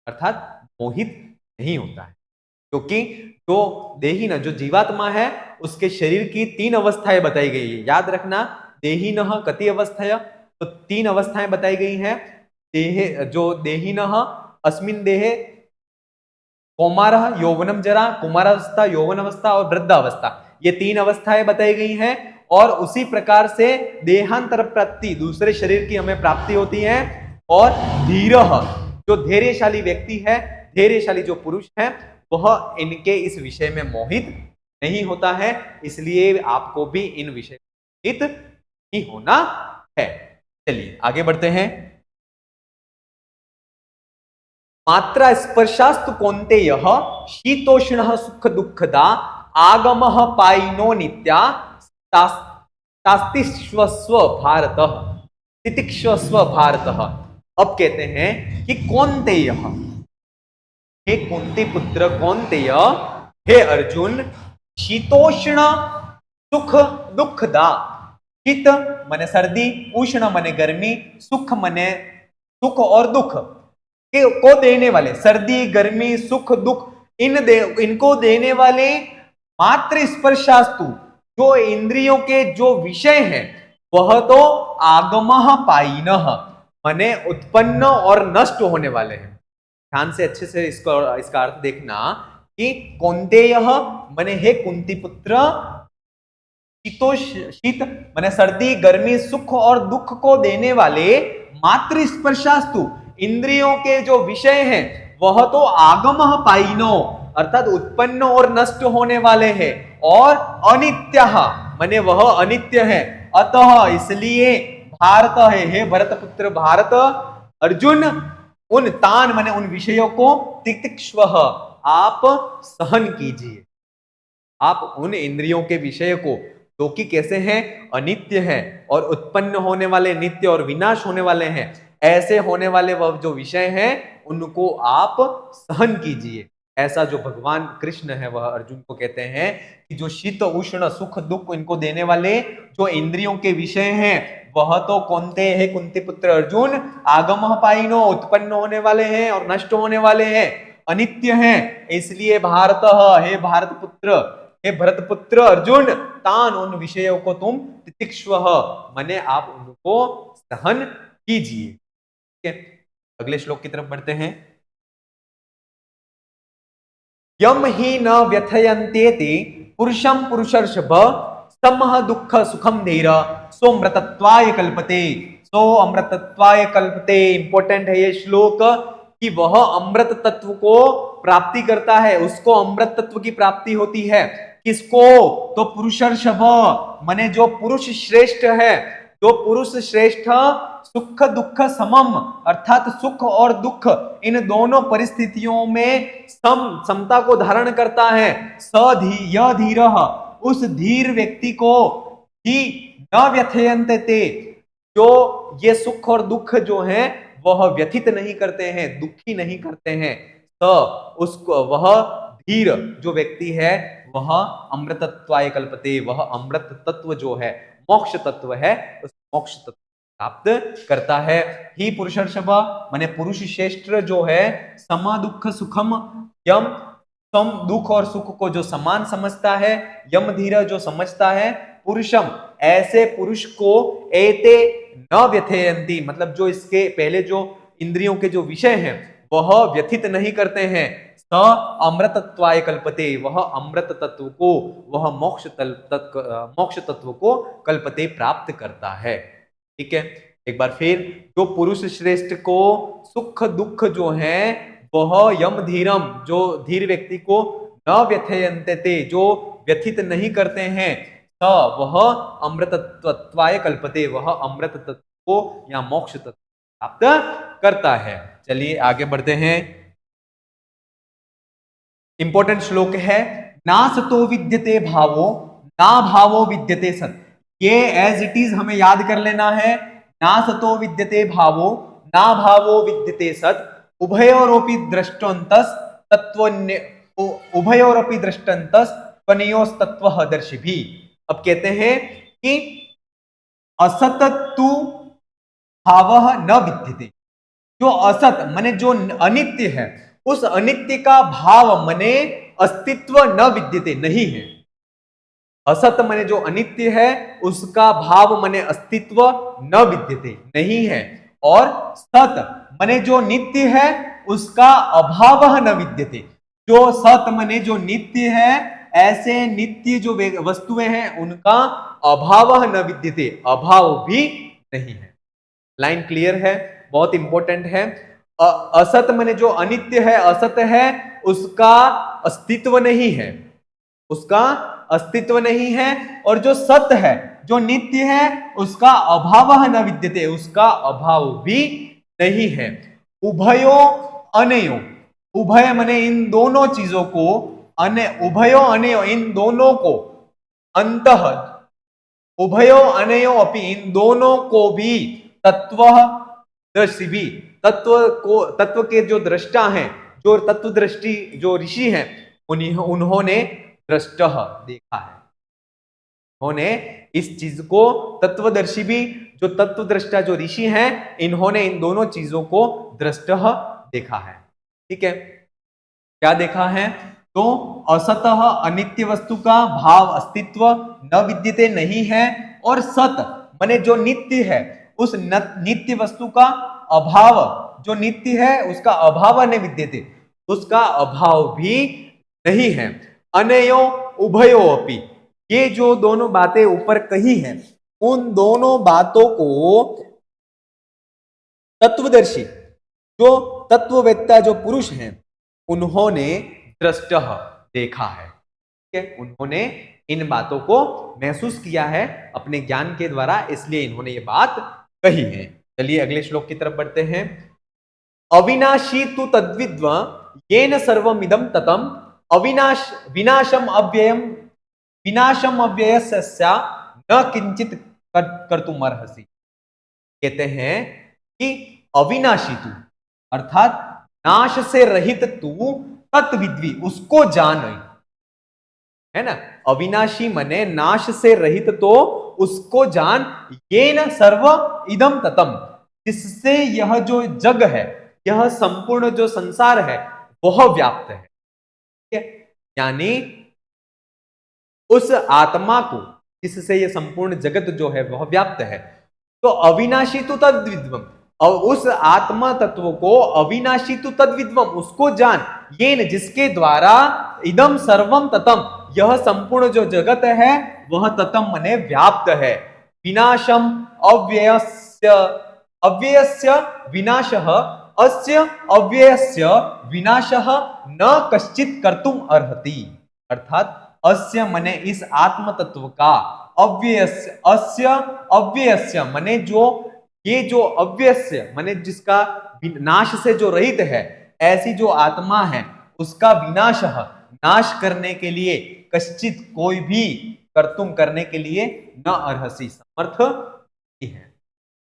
अर्थात मोहित नहीं होता है, क्योंकि जो देही न, जो जीवात्मा है, उसके शरीर की 3 अवस्थाएं बताई गई है, याद रखना, देहिनः कति अवस्थाएं, तो 3 अवस्थाएं बताई गई हैं। देहे जो देहिनः अस्मिन् देहे कौमारः यौवनम जरा, कुमारावस्था, यौवनावस्था और वृद्धावस्था, ये 3 अवस्थाएं बताई गई हैं, और उसी प्रकार से देहांतर प्राप्ति, दूसरे शरीर की हमें प्राप्ति होती है, और धीरः जो धैर्यशाली व्यक्ति है, धैर्यशाली जो पुरुष है वह इनके इस विषय में मोहित नहीं होता है, इसलिए आपको भी इन विषय में मोहित नहीं होना है। चलिए आगे बढ़ते हैं। मात्रा स्पर्शास्तु कौन्तेय शीतोष्ण सुख दुःखदा आगमः पायिनो नित्या तास्तिष्वस्व भारत तितिक्षस्व भारत। अब कहते हैं कि कौन्तेय, हे कुंती पुत्र कौन्तेय, हे अर्जुन, शीतोष्ण सुख दुःखदा, शीत मने सर्दी, उष्ण मने गर्मी, सुख मने सुख और दुख को देने वाले, सर्दी गर्मी सुख दुख इनको देने वाले मात्र स्पर्शास्तु जो इंद्रियों के जो विषय हैं वह तो आगमः पायिनः मने उत्पन्न और नष्ट होने वाले हैं। ध्यान से अच्छे से इसका अर्थ देखना कि कौन्तेयः मने हे कुंती पुत्र, शीत मने सर्दी गर्मी सुख और दुख को देने वाले मात्र स्पर्शास्तु इंद्रियों के जो विषय हैं वह तो आगमः पायिनो अर्थात उत्पन्न और नष्ट होने वाले हैं, और अनित्यः मने वह अनित्य है। अतः इसलिए भारत है, हे भरत पुत्र भारत, अर्जुन, उन तान मने उन विषयों को तितिक्ष्व आप सहन कीजिए। आप उन इंद्रियों के विषय को जो कि कैसे हैं, अनित्य हैं और उत्पन्न होने वाले नित्य और विनाश होने वाले हैं, ऐसे होने वाले वह जो विषय हैं उनको आप सहन कीजिए। ऐसा जो भगवान कृष्ण है वह अर्जुन को कहते हैं कि जो शीत उष्ण सुख दुख इनको देने वाले जो इंद्रियों के विषय हैं वह तो कौनते हैं, कुंती पुत्र अर्जुन, आगमः पायिनो उत्पन्न होने वाले हैं और नष्ट होने वाले हैं, अनित्य हैं। इसलिए भारत, हे भारत पुत्र, हे भरत पुत्र अर्जुन, तान उन विषयों को तुम तितिक्ष्व मने आप उनको सहन कीजिए। ठीक है, अगले श्लोक की तरफ बढ़ते हैं। यम ही न व्यथयन्त्येति पुरुषं पुरुषर्षभ समः दुःख सुखम धीर सोमृतत्वाय कल्पते। सो अमृतत्वाय कल्पते, इंपॉर्टेंट है ये श्लोक कि वह अमृत तत्व को प्राप्ति करता है, उसको अमृत तत्व की प्राप्ति होती है। किसको? तो पुरुषर्षभ माने जो पुरुष श्रेष्ठ है, जो पुरुष श्रेष्ठ सुख दुख समम अर्थात सुख और दुख इन दोनों परिस्थितियों में समता को धारण करता है। यह धीर उस धीर व्यक्ति को ही न व्यथयन्ते, जो ये सुख और दुख जो है वह व्यथित नहीं करते हैं, दुखी नहीं करते हैं। उसको वह धीर जो व्यक्ति है वह अमृतत्वाय कल्पते, वह अमृत तत्व जो है मोक्ष तत्व है उस मोक्ष तत्व प्राप्त करता है। ही पुरुषर्षभ माने पुरुष श्रेष्ठ जो है समा दुख सुखम, यम सम दुख और सुख को जो समान समझता है, यम धीर जो समझता है, पुरुषम ऐसे पुरुष को एते न व्यथयन्ति मतलब जो इसके पहले जो इंद्रियों के जो विषय हैं वह व्यथित नहीं करते हैं। स अमृतत्वाय कल्पते, वह अमृत तत्व को, वह मोक्ष तत्व को कल्पते प्राप्त करता है। ठीक है, एक बार फिर, जो पुरुष श्रेष्ठ को सुख दुख जो है वह यम धीरम जो धीर व्यक्ति को न व्यथयन्ते जो व्यथित नहीं करते हैं, वह अमृतत्वाय कल्पते, वह अमृत तत्व को या मोक्ष तत्व प्राप्त करता है। चलिए आगे बढ़ते हैं। इंपॉर्टेंट श्लोक है, ना सतो विद्यते भावो ना भावो विद्यते सत। ये एज इट इज हमें याद कर लेना है। ना सतो विद्यते भावो ना भावो विद्यते सत उभयोरपि दृष्टन्तस् तत्वन्य उभयोरपि दृष्टन्तस् त्वनयोस्तत्वः दर्शिभिः। अब कहते हैं कि असतत्तु भावः न विद्यते, जो असत माने जो अनित्य है उस अनित्य का भाव माने अस्तित्व न विद्यते नहीं है। असत माने जो अनित्य है उसका भाव माने अस्तित्व न विद्यते नहीं है, और सत माने जो नित्य है उसका अभाव न विद्यते। जो सत माने जो नित्य है, ऐसे नित्य जो वस्तुएं हैं उनका अभाव न विद्यते, अभाव भी नहीं है। लाइन क्लियर है, बहुत इंपॉर्टेंट है। असत माने जो अनित्य है, असत है, उसका अस्तित्व नहीं है, उसका अस्तित्व नहीं है। और जो सत्य है, जो नित्य है, उसका अभाव न विद्यते, उसका अभाव भी नहीं है। उभयो अनयो, उभय माने इन दोनों चीजों को, उभयो अनयो इन दोनों को, अंतः उभयो अनयो अपि इन दोनों को भी, तत्व दर्शी भी, तत्व के जो दृष्टा हैं, जो तत्व दृष्टि जो ऋषि हैं, उन्होंने दृष्ट देखा है। उन्होंने इस चीज को, तत्वदर्शी भी, जो तत्व दृष्टा जो ऋषि हैं, इन्होंने इन दोनों चीजों को दृष्ट देखा है। ठीक है, क्या देखा है? तो असतः अनित्य वस्तु का भाव अस्तित्व न विद्यते नहीं है, और सत माने जो नित्य है, उस नित्य वस्तु का अभाव, जो नित्य है उसका अभाव न विद्यते, उसका अभाव भी नहीं है। अनयो उभयो अपि, ये जो दोनों बातें ऊपर कही हैं, उन दोनों बातों को तत्वदर्शी, जो तत्ववेत्ता जो पुरुष हैं, उन्होंने दृष्ट देखा है। ठीक है, उन्होंने इन बातों को महसूस किया है अपने ज्ञान के द्वारा, इसलिए इन्होंने ये बात कही है। चलिए अगले श्लोक की तरफ बढ़ते हैं। अविनाशी तु तद्विद्व येन सर्वमिदं ततम विनाशम अव्ययम विनाशम अव्ययस्य न किंचित कर्तुम अर्हसि। कहते हैं कि अविनाशी तू, अर्थात नाश से रहित तू, तत्विद्वी उसको जान, है ना। अविनाशी मने नाश से रहित तो उसको जान, ये न सर्व इदम ततम, जिससे यह जो जग है, यह संपूर्ण जो संसार है, वह व्याप्त है। ठीक है, यानी उस आत्मा को, जिससे यह संपूर्ण जगत जो है वह व्याप्त है। तो अविनाशी तो तद्विद्वम, और उस आत्मा तत्व को अविनाशी तो तद्विद्वम उसको जान, ये न जिसके द्वारा इदम सर्वम ततम, यह संपूर्ण जो जगत है वह ततम मने व्याप्त है। विनाशम अव्ययस्य, अव्ययस्य विनाशः अस्य अव्ययस्य विनाशः न कश्चित कर्तुम अर्हति। अर्थात अस्य मने इस आत्म तत्व का, अव्ययस्य अस्य अव्ययस्य मने जो, ये जो अव्ययस्य मने जिसका नाश से जो रहित है, ऐसी जो आत्मा है उसका विनाश, नाश करने के लिए, कश्चित कोई भी, कर्तुम करने के लिए, न अर्हसि समर्थ नहीं है।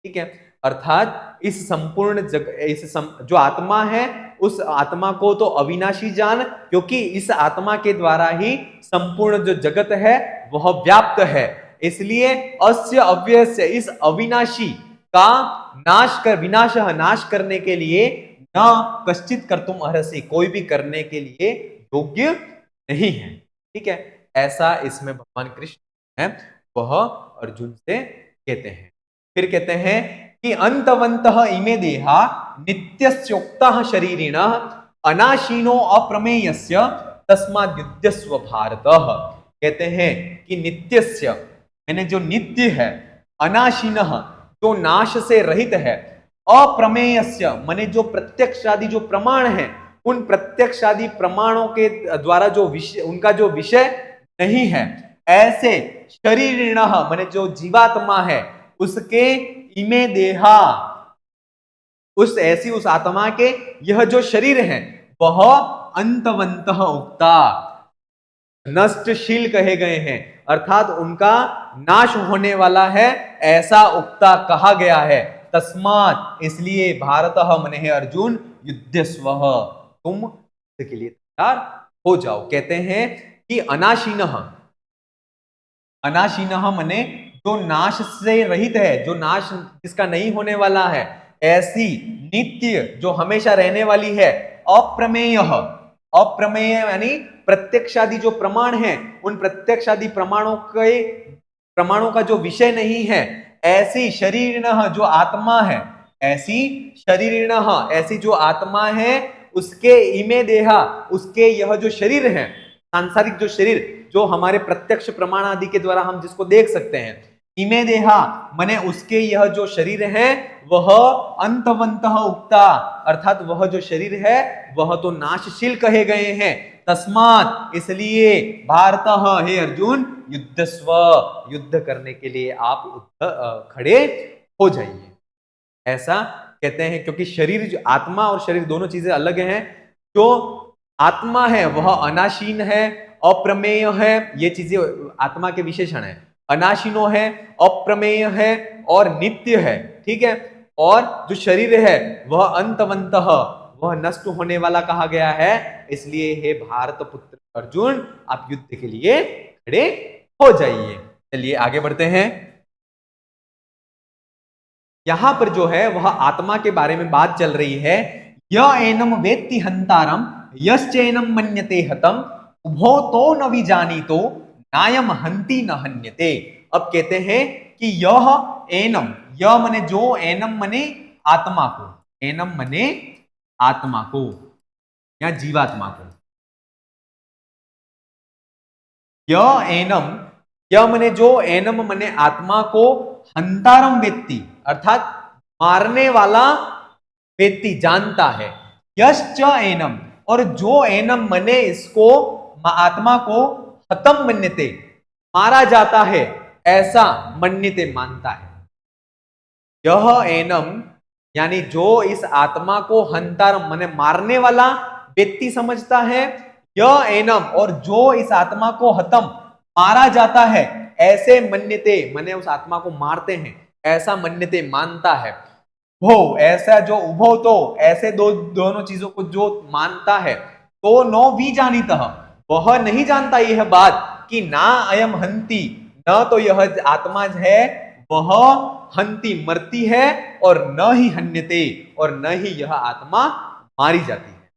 ठीक है, अर्थात इस संपूर्ण जो आत्मा है, उस आत्मा को तो अविनाशी जान, क्योंकि इस आत्मा के द्वारा ही संपूर्ण जो जगत है वह व्याप्त है। इसलिए अस्य अव्ययस्य, इस अविनाशी का विनाश नाश करने के लिए, न कश्चित कर्तुम अर्हसि कोई भी करने के लिए योग्य नहीं है। ठीक है, ऐसा इसमें भगवान कृष्ण है वह अर्जुन से कहते हैं। फिर कहते हैं कि अंतवंतः इमे देहा नित्यस्योक्तः शरीरिणः अनाशीनो अप्रमेयस्य तस्माद् युध्यस्व भारत। कहते हैं कि नित्यस्य यानी जो नित्य है, अनाशीनः जो नाश से रहित है, अप्रमेयस्य माने जो प्रत्यक्षादि जो प्रमाण है, उन प्रत्यक्षादि प्रमाणों के द्वारा जो विषय, उनका जो विषय नहीं है, ऐसे शरीरिणः माने जो जीवात्मा है उसके, इमे देहा उस ऐसी उस आत्मा के यह जो शरीर है वह अंतवंतः उक्ता, नष्टशील कहे गए हैं, अर्थात उनका नाश होने वाला है, ऐसा उक्ता कहा गया है। तस्मात् इसलिए भारतः मने है अर्जुन, युध्यस्वः तुम इसके लिए तैयार हो जाओ। कहते हैं कि अनाशीनः, अनाशीनः मने जो नाश से रहित है, जो नाश जिसका नहीं होने वाला है, ऐसी नित्य जो हमेशा रहने वाली है, अप्रमेय, अप्रमेय यानी प्रत्यक्षादि जो प्रमाण है, उन प्रत्यक्षादि प्रमाणों का जो विषय नहीं है, ऐसी शरीरिणः जो आत्मा है, ऐसी शरीरिणः ऐसी जो आत्मा है, उसके इमे देहा उसके यह जो शरीर है, सांसारिक जो शरीर, जो हमारे प्रत्यक्ष प्रमाण आदि के द्वारा हम जिसको देख सकते हैं, इमे देहा मने उसके यह जो शरीर है वह अंतवंतः उक्ता, अर्थात वह जो शरीर है वह तो नाशशील कहे गए हैं। तस्मात इसलिए भारतः हे अर्जुन युद्धस्व, युद्ध करने के लिए आप खड़े हो जाइए। ऐसा कहते हैं क्योंकि शरीर जो आत्मा और शरीर दोनों चीजें अलग हैं। जो आत्मा है वह अनाशीन है, अप्रमेय है, ये चीजें आत्मा के विशेषण है। अनाशीनो है, अप्रमेय है और नित्य है, ठीक है। और जो शरीर है वह अंतवंतः, वह नष्ट होने वाला कहा गया है। इसलिए हे भारत पुत्र अर्जुन आप युद्ध के लिए खड़े हो जाइए। चलिए आगे बढ़ते हैं। यहां पर जो है वह आत्मा के बारे में बात चल रही है। य एनम वेत्ति हंतारम यश्चैनम मन्यते हतम उभो तो न विजानीतो नायम हंति न हन्यते। अब कहते हैं कि यह एनम, यह मने जो, एनम मने आत्मा को, एनम मने आत्मा को या जीवात्मा को। यह एनम, यह मने जो, एनम मने आत्मा को, हंतारम वेत्ति अर्थात मारने वाला व्यक्ति जानता है। यश्च एनम, और जो एनम मने इसको, आत्मा को, हतम मन्यते मारा जाता है ऐसा मन्यते मानता है। यह एनम यानी जो इस आत्मा को हंतारम मने मारने वाला व्यक्ति समझता है, यह एनम और जो इस आत्मा को हतम मारा जाता है ऐसे मन्यते मने उस आत्मा को मारते हैं ऐसा मन्यते मानता है। वो ऐसा जो उभो तो ऐसे दोनों चीजों को जो मानता है, तो नो भी जानीतः वह नहीं जानता यह बात कि ना अयम हंति, न तो यह आत्मा है वह हंति मरती है और न ही हन्यते, और न ही यह आत्मा मारी जाती है।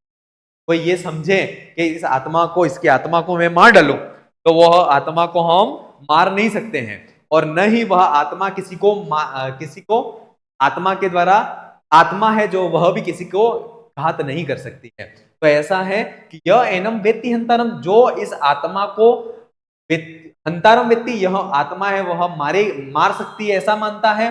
कोई ये समझे कि इस आत्मा को, इसकी आत्मा को मैं मार डालूं तो वह आत्मा को हम मार नहीं सकते हैं, और न ही वह आत्मा किसी को आत्मा के द्वारा, आत्मा है जो वह भी किसी को घात नहीं कर सकती है। तो ऐसा है कि यह एनम वेत्ति हंतारम, जो इस आत्मा को हंतारम वेत्ति, यह आत्मा है वह मार सकती है ऐसा मानता है।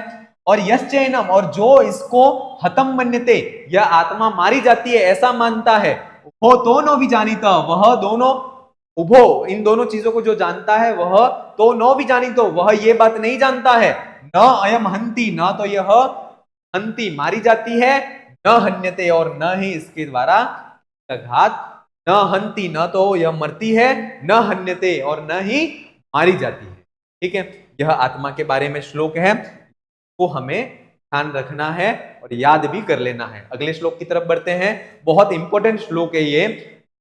और यश्च एनम, और जो इसको हतम मन्यते, यह आत्मा मारी जाती है ऐसा मानता है। उभो तो नो भी जानीता, वह दोनों, उभो इन दोनों चीजों को जो जानता है वह तो नो भी जानी, तो वह ये बात नहीं जानता है न अयम हंति, न तो यह हंति मारी जाती है, न हन्यते और न ही इसके द्वारा घात, न हंति न तो यह मरती है, न हन्यते और न ही मारी जाती है। ठीक है, यह आत्मा के बारे में श्लोक है, को हमें ध्यान रखना है और याद भी कर लेना है। अगले श्लोक की तरफ बढ़ते हैं। बहुत इंपॉर्टेंट श्लोक है ये।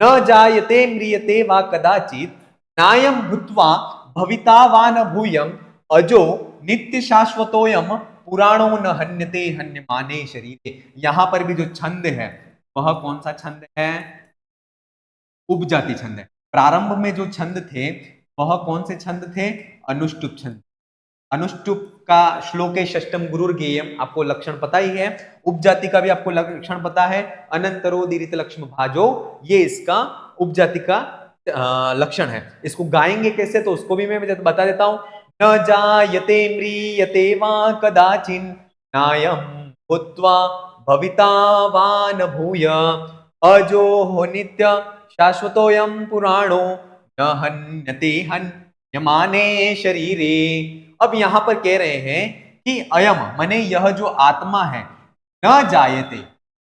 न जायते म्रियते वा कदाचित नायम भूत्वा भविता वा न भूयम अजो नित्य शाश्वतोयम पुराणो न हन्यते हन्यमाने शरीरे। यहां पर भी जो छंद है वह कौन सा छंद है? उपजाति छंद है। प्रारंभ में जो छंद थे वह कौन से छंद थे? अनुष्टुप छंद। अनुष्टुप का श्लोक है षष्टम गुरुर गेयम, आपको लक्षण पता ही है। उपजाति का भी आपको लक्षण पता है, अनंतरो दीरित लक्ष्म भाजो, ये इसका उपजाति का लक्षण है। इसको गाएंगे कैसे तो उसको भी मैं बता देता हूं। न जायते म्रियते वा कदाचिन नायम भूत्वा भविता वा न भूय अजो हो नित्य शाश्वतोयम पुराणो न हन्यते हन्यमाने शरीरे। अब यहां पर कह रहे हैं कि अयम माने यह जो आत्मा है, न जायते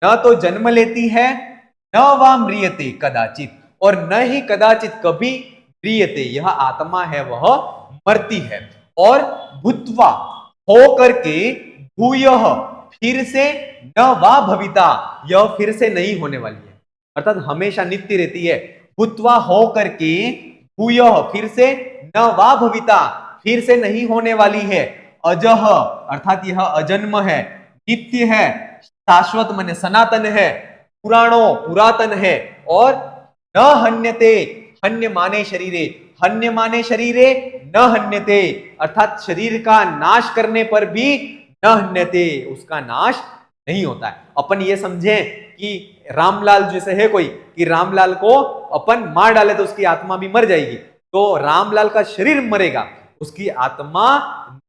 न तो जन्म लेती है, न वा म्रियते कदाचित, और न ही कदाचित कभी म्रियते, यह आत्मा है वह मरती है। और भूत्वा हो करके भूयः फिर से, न वा भविता यह फिर से नहीं होने वाली है, अर्थात हमेशा नित्य रहती है। भूत्वा हो करके भूयः फिर से, न वा भविता फिर से नहीं होने वाली है। अजह अर्थात यह अजन्म है, नित्य है, शाश्वत माने सनातन है, पुराणो पुरातन है, और न हन्यते हन्य माने शरीरे, हन्य माने शरीरे न हन्यते, अर्थात शरीर का नाश करने पर भी न हन्यते, उसका नाश नहीं होता है। अपन ये समझे कि रामलाल जैसे है कोई, कि रामलाल को अपन मार डाले तो उसकी आत्मा भी मर जाएगी, तो रामलाल का शरीर मरेगा, उसकी आत्मा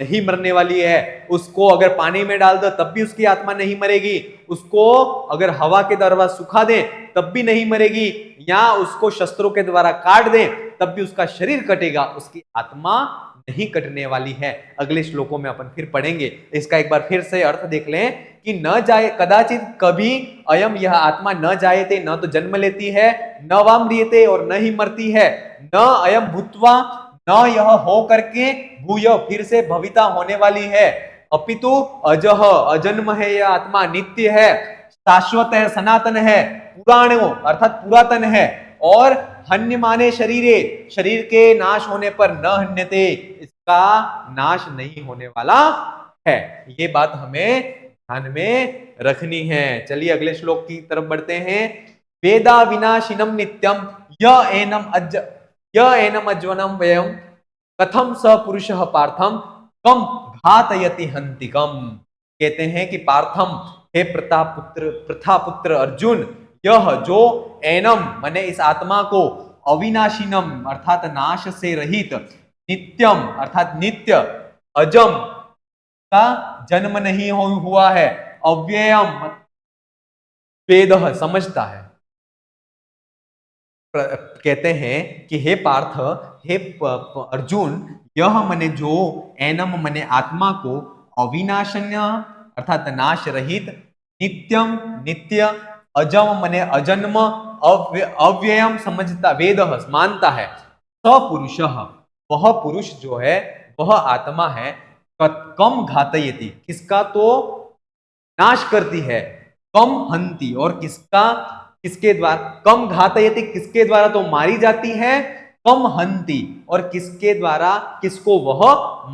नहीं मरने वाली है। उसको अगर पानी में डाल दो तब भी उसकी आत्मा नहीं मरेगी, उसको अगर हवा के द्वारा सुखा दे तब भी नहीं मरेगी, या उसको शस्त्रों के द्वारा काट दे तब भी उसका शरीर कटेगा, उसकी आत्मा नहीं कटने वाली है। अगले श्लोकों में अपन फिर पढ़ेंगे। इसका एक बार फिर से अर्थ देख लें कि न जाए कदाचित कभी अयम यह आत्मा न जायते, न तो जन्म लेती है, न वा म्रियते और न ही मरती है, न अयम भूत्वा न यह हो करके भूय फिर से भविता होने वाली है, अपितु अजह अजन्म है, यह आत्मा नित्य है, शाश्वत है, सनातन है, पुराणो अर्थात पुरातन है, और हन्य माने शरीरे शरीर के नाश होने पर न हन्यते इसका नाश नहीं होने वाला है। ये बात हमें ध्यान में रखनी है। चलिए अगले श्लोक की तरफ बढ़ते हैं। वेदा विनाशिनम नित्यम य एनम अज्वनम वयम कथम स पुरुषः पार्थम कम घातयति हंतिकम। कहते हैं कि पार्थम, हे प्रथापुत्र अर्जुन, यह जो एनम माने इस आत्मा को, अविनाशिनम अर्थात नाश से रहित, नित्यम अर्थात नित्य, अजम का जन्म नहीं हुआ है, अव्ययम वेद समझता है। कहते हैं कि हे पार्थ, हे अर्जुन, यह मने जो, एनम मने आत्मा को, अविनाशन्य अर्थात नाश रहित, नित्यम नित्य, अजम मने अजन्म, अव्ययम समझता, वेद मानता है, सपुरुष वह पुरुष जो है, वह आत्मा है, कम घातयति किसका तो नाश करती है, कम हंति और किसका, किसके द्वारा, कम घातयति किसके द्वारा तो मारी जाती है, कम हंति और किसके द्वारा किसको वह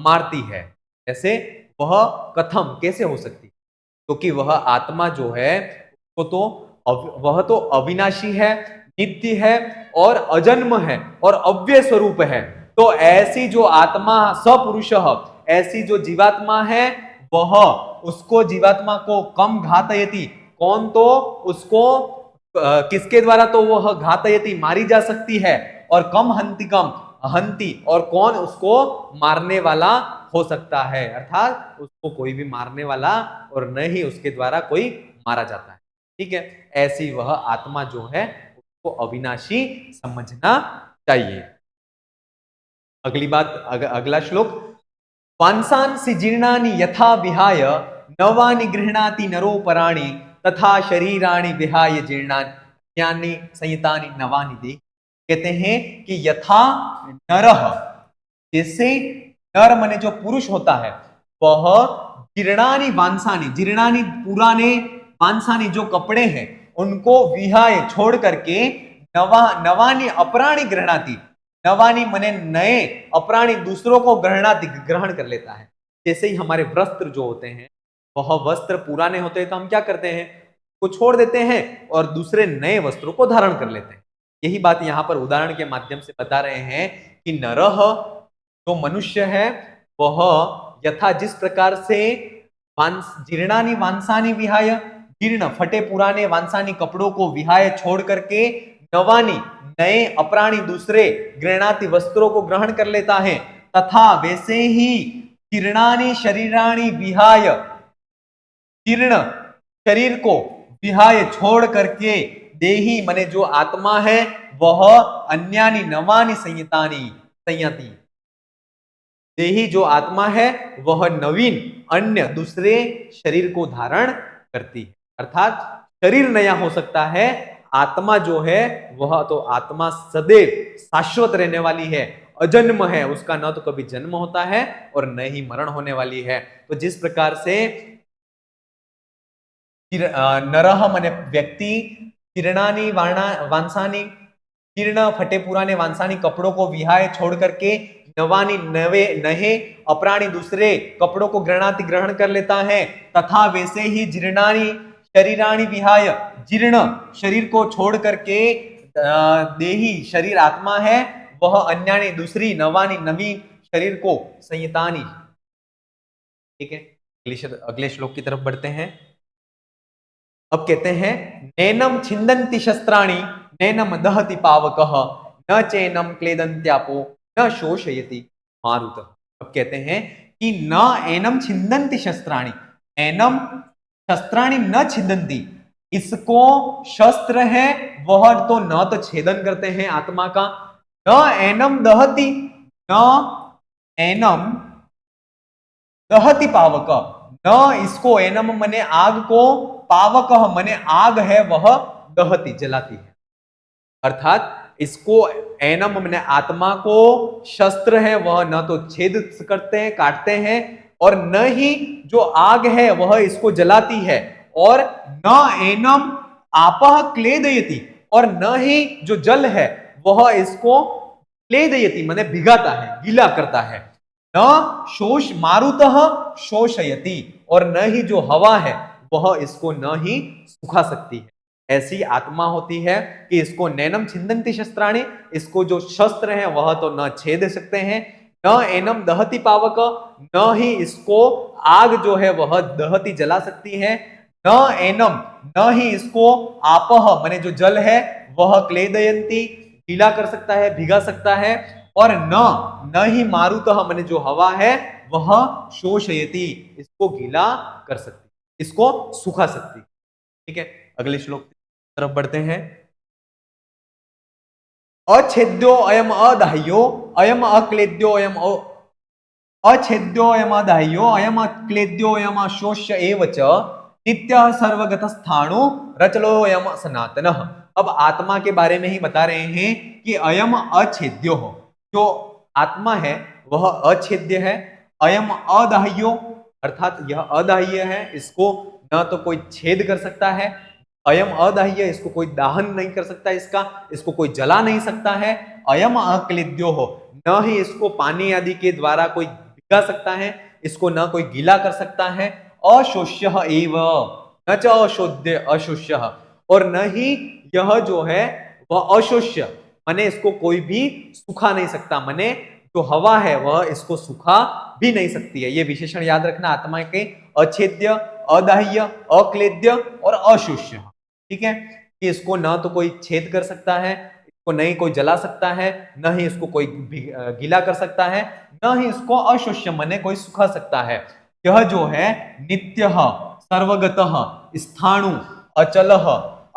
मारती है। ऐसे वह कथम कैसे हो सकती, क्योंकि वह आत्मा जो है वो तो वह तो अविनाशी है, नित्य है और अजन्म है और अव्यय स्वरूप है। तो ऐसी जो आत्मा सपुरुष, ऐसी जो जीवात्मा है, वह उसको जीवात्मा को कम घातयति, कौन तो उसको किसके द्वारा तो वह घातयति मारी जा सकती है, और कम हंति कम हंति और कौन उसको मारने वाला हो सकता है, अर्थात उसको कोई भी मारने वाला और न ही उसके द्वारा कोई मारा जाता है। ठीक है, ऐसी वह आत्मा जो है उसको अविनाशी समझना चाहिए। अगली बात, अगला श्लोक, वांसांसि जीर्णानि यथा विहाय नवानि गृह्णाति नरो पराणि तथा शरीराणि विहाय जीर्णानि संहितानि नवानि दे। कहते हैं कि यथा नरः, जैसे नर माने जो पुरुष होता है, वह जीर्णानि वांसानि, जीर्णानि पुराने, वांसानि जो कपड़े हैं उनको विहाय छोड़ करके नवानि अपराणि गृह्णाति, नवानी मने नए, अपराणी दूसरों को ग्रहण कर लेता है। जैसे ही हमारे वस्त्र जो होते हैं, वह वस्त्र पुराने होते हैं तो हम क्या करते हैं, को छोड़ देते हैं और दूसरे नए वस्त्रों को धारण कर लेते हैं। यही बात यहाँ पर उदाहरण के माध्यम से बता रहे हैं कि नरह जो मनुष्य है, वह यथा जिस प्रकार से जीर्णानि वांसानि विहाय, जीर्ण फटे पुराने वांसानी कपड़ों को विहाय छोड़ करके नवानी नए अपराणी दूसरे गृह्णाति वस्त्रों को ग्रहण कर लेता है, तथा वैसे ही जीर्णानि शरीराणि विहाय, जीर्ण शरीर को विहाय छोड़ करके देही माने जो आत्मा है, वह अन्यानि नवानि संयतानि संयति, देही जो आत्मा है वह नवीन अन्य दूसरे शरीर को धारण करती है। अर्थात शरीर नया हो सकता है, आत्मा जो है वह तो आत्मा सदैव शाश्वत रहने वाली है, अजन्म है, उसका न तो कभी जन्म होता है और न ही मरण होने वाली है। तो जिस प्रकार से नरह माने व्यक्ति, जीर्णानि वांसानि, जीर्ण फटे पुराने वांसानी कपड़ों को विहाय छोड़ करके नवानी नवे नए अपराणी दूसरे कपड़ों को ग्रहण कर लेता है, तथा वैसे ही जीर्णानि शरीराणि विहाय, जीर्ण शरीर को छोड़ करके देही शरीर आत्मा है, वह अन्यानि दूसरी नवानी नवीन शरीर को संयतानि। ठीक है, अगले श्लोक की तरफ बढ़ते हैं। अब कहते हैं, नैनम छिंदन्ति शस्त्राणि नैनम दहति पावकः न चैनम क्लेदन्त्यापो न शोषयति मारुतः। अब कहते हैं कि न एनम छिन्दन्ति शस्त्राणि, एनम शस्त्राणि न छिन्दन्ति, इसको शस्त्र है वह तो न तो छेदन करते हैं आत्मा का, न एनम दहति, न एनम दहति पावक, न इसको, एनम मने आग को, पावक मने आग है वह दहति जलाती है। अर्थात इसको एनम मने आत्मा को शस्त्र है वह न तो छेद करते हैं काटते हैं, और न ही जो आग है वह इसको जलाती है, और न एनम आपह क्लेदयति, और न ही जो जल है वह इसको क्लेदयति माने भिगाता है, गीला करता है, न शोष मारुतः शोषयति, और न ही जो हवा है वह इसको न ही सुखा सकती है। ऐसी आत्मा होती है कि इसको नैनम छिन्दन्ति शस्त्राणि, इसको जो शस्त्र है वह तो न छेद सकते हैं, न एनम दहति पावक, न ही इसको आग जो है वह दहति जला सकती है, न एनम, न ही इसको आपह माने जो जल है वह क्लेदयन्ति गीला कर सकता है, भिगा सकता है, और न ही मारुतः माने जो हवा है वह शोषयति, इसको गीला कर सकती, इसको सुखा सकती। ठीक है, अगले श्लोक तरफ बढ़ते हैं। अछेद्यो अयम अदाह्यो अयम अक्लेद्यो अयम अछेद्यो अयम अदाह्यो अयम अक्लेद्यो अयम अशोष्य एव च नित्यः सर्वगतस्थाणु रचलो अयम सनातनः। अब आत्मा के बारे में ही बता रहे हैं कि अयम अछेद्यो हो, जो आत्मा है वह अछेद्य है, अयम अदाह्यो अर्थात यह अदाह्य है, इसको न तो कोई छेद कर सकता है, अयम अदाह्य इसको कोई दाहन नहीं कर सकता, इसको कोई जला नहीं सकता है, अयम अक्लेद्यो हो, न ही इसको पानी आदि के द्वारा कोई भिगा सकता है, इसको न कोई गीला कर सकता है, अशोष्यः एव न च अशोध्य अशोष्यः, और न ही यह जो है वह अशोष्य माने इसको कोई भी सुखा नहीं सकता, माने जो हवा है वह इसको सुखा भी नहीं सकती है। ये विशेषण याद रखना आत्मा के, अछेद्य, अदाह्य, अक्लेद्य और अशोष्य। ठीक है, कि इसको ना तो कोई छेद कर सकता है, इसको नहीं कोई जला सकता है, न ही इसको कोई गीला कर सकता है, न ही इसको अशोष्य माने कोई सुखा सकता है। यह जो है नित्यः सर्वगतः स्थाणु अचलः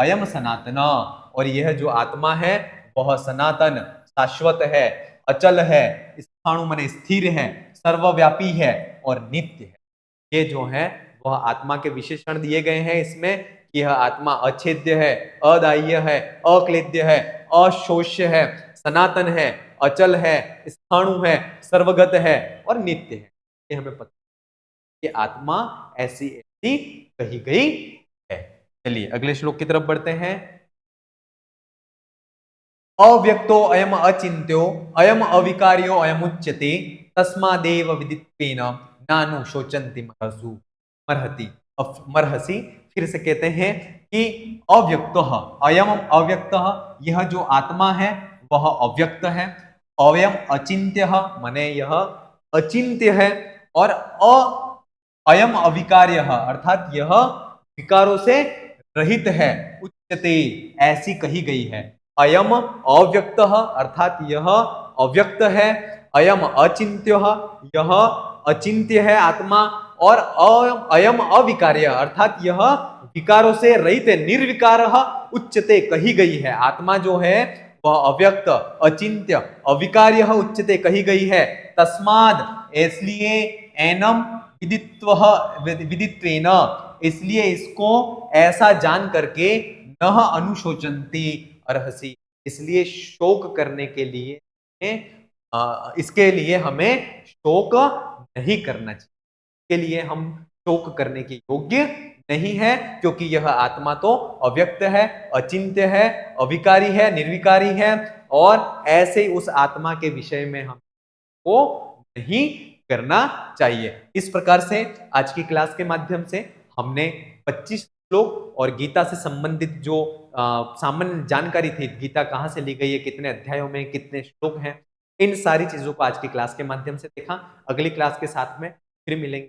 अयम सनातन, और यह जो आत्मा है वह सनातन शाश्वत है, अचल है, स्थाणु माने स्थिर है, सर्वव्यापी है और नित्य है। ये जो है वह आत्मा के विशेषण दिए गए हैं इसमें, कि यह आत्मा अछेद्य है, अदाह्य है, अक्लेद्य है, अशोष्य है, सनातन है, अचल है, स्थाणु है, सर्वगत है और नित्य है। ये हमें पता है कि आत्मा ऐसी ऐसी कही गई है। चलिए अगले श्लोक की तरफ बढ़ते हैं। अव्यक्तो अयम अचिन्त्यो अयम अविकार्यो अयमुच्यते तस्मादेव विदित्वेन नानु शोचन्ति मर्हसि। फिर से कहते हैं कि अव्यक्तः अयम अव्यक्तः, यह जो आत्मा है वह अव्यक्त है, अयम अचिन्त्यः माने यह अचिन्त्य है, और अयम अविकार्यः अर्थात यह विकारों से रहित है, उच्यते ऐसी कही गई है। अयम अव्यक्तः अर्थात यह अव्यक्त है, अयम अचिन्त्यः यह अचिन्त्य है आत्मा, और अयम अविकार्य अर्थात यह विकारों से रहित है, निर्विकार उच्चते कही गई है। आत्मा जो है वह अव्यक्त, अचिन्त्य, अविकार्य उच्चते कही गई है। तस्माद इसलिए, एनम विदित्वेन इसलिए इसको ऐसा जान करके, न अनुशोचन्ति अर्हसि इसलिए शोक करने के लिए, इसके लिए हमें शोक नहीं करना चाहिए, के लिए हम शोक करने के योग्य नहीं है, क्योंकि यह आत्मा तो अव्यक्त है, अचिंत्य है, अविकारी है, निर्विकारी है, और ऐसे उस आत्मा के विषय में हमको नहीं करना चाहिए। इस प्रकार से आज की क्लास के माध्यम से हमने 25 श्लोक और गीता से संबंधित जो सामान्य जानकारी थी, गीता कहाँ से ली गई है, कितने अध्यायों में कितने श्लोक हैं, इन सारी चीजों को आज की क्लास के माध्यम से देखा। अगली क्लास के साथ में फिर मिलेंगे।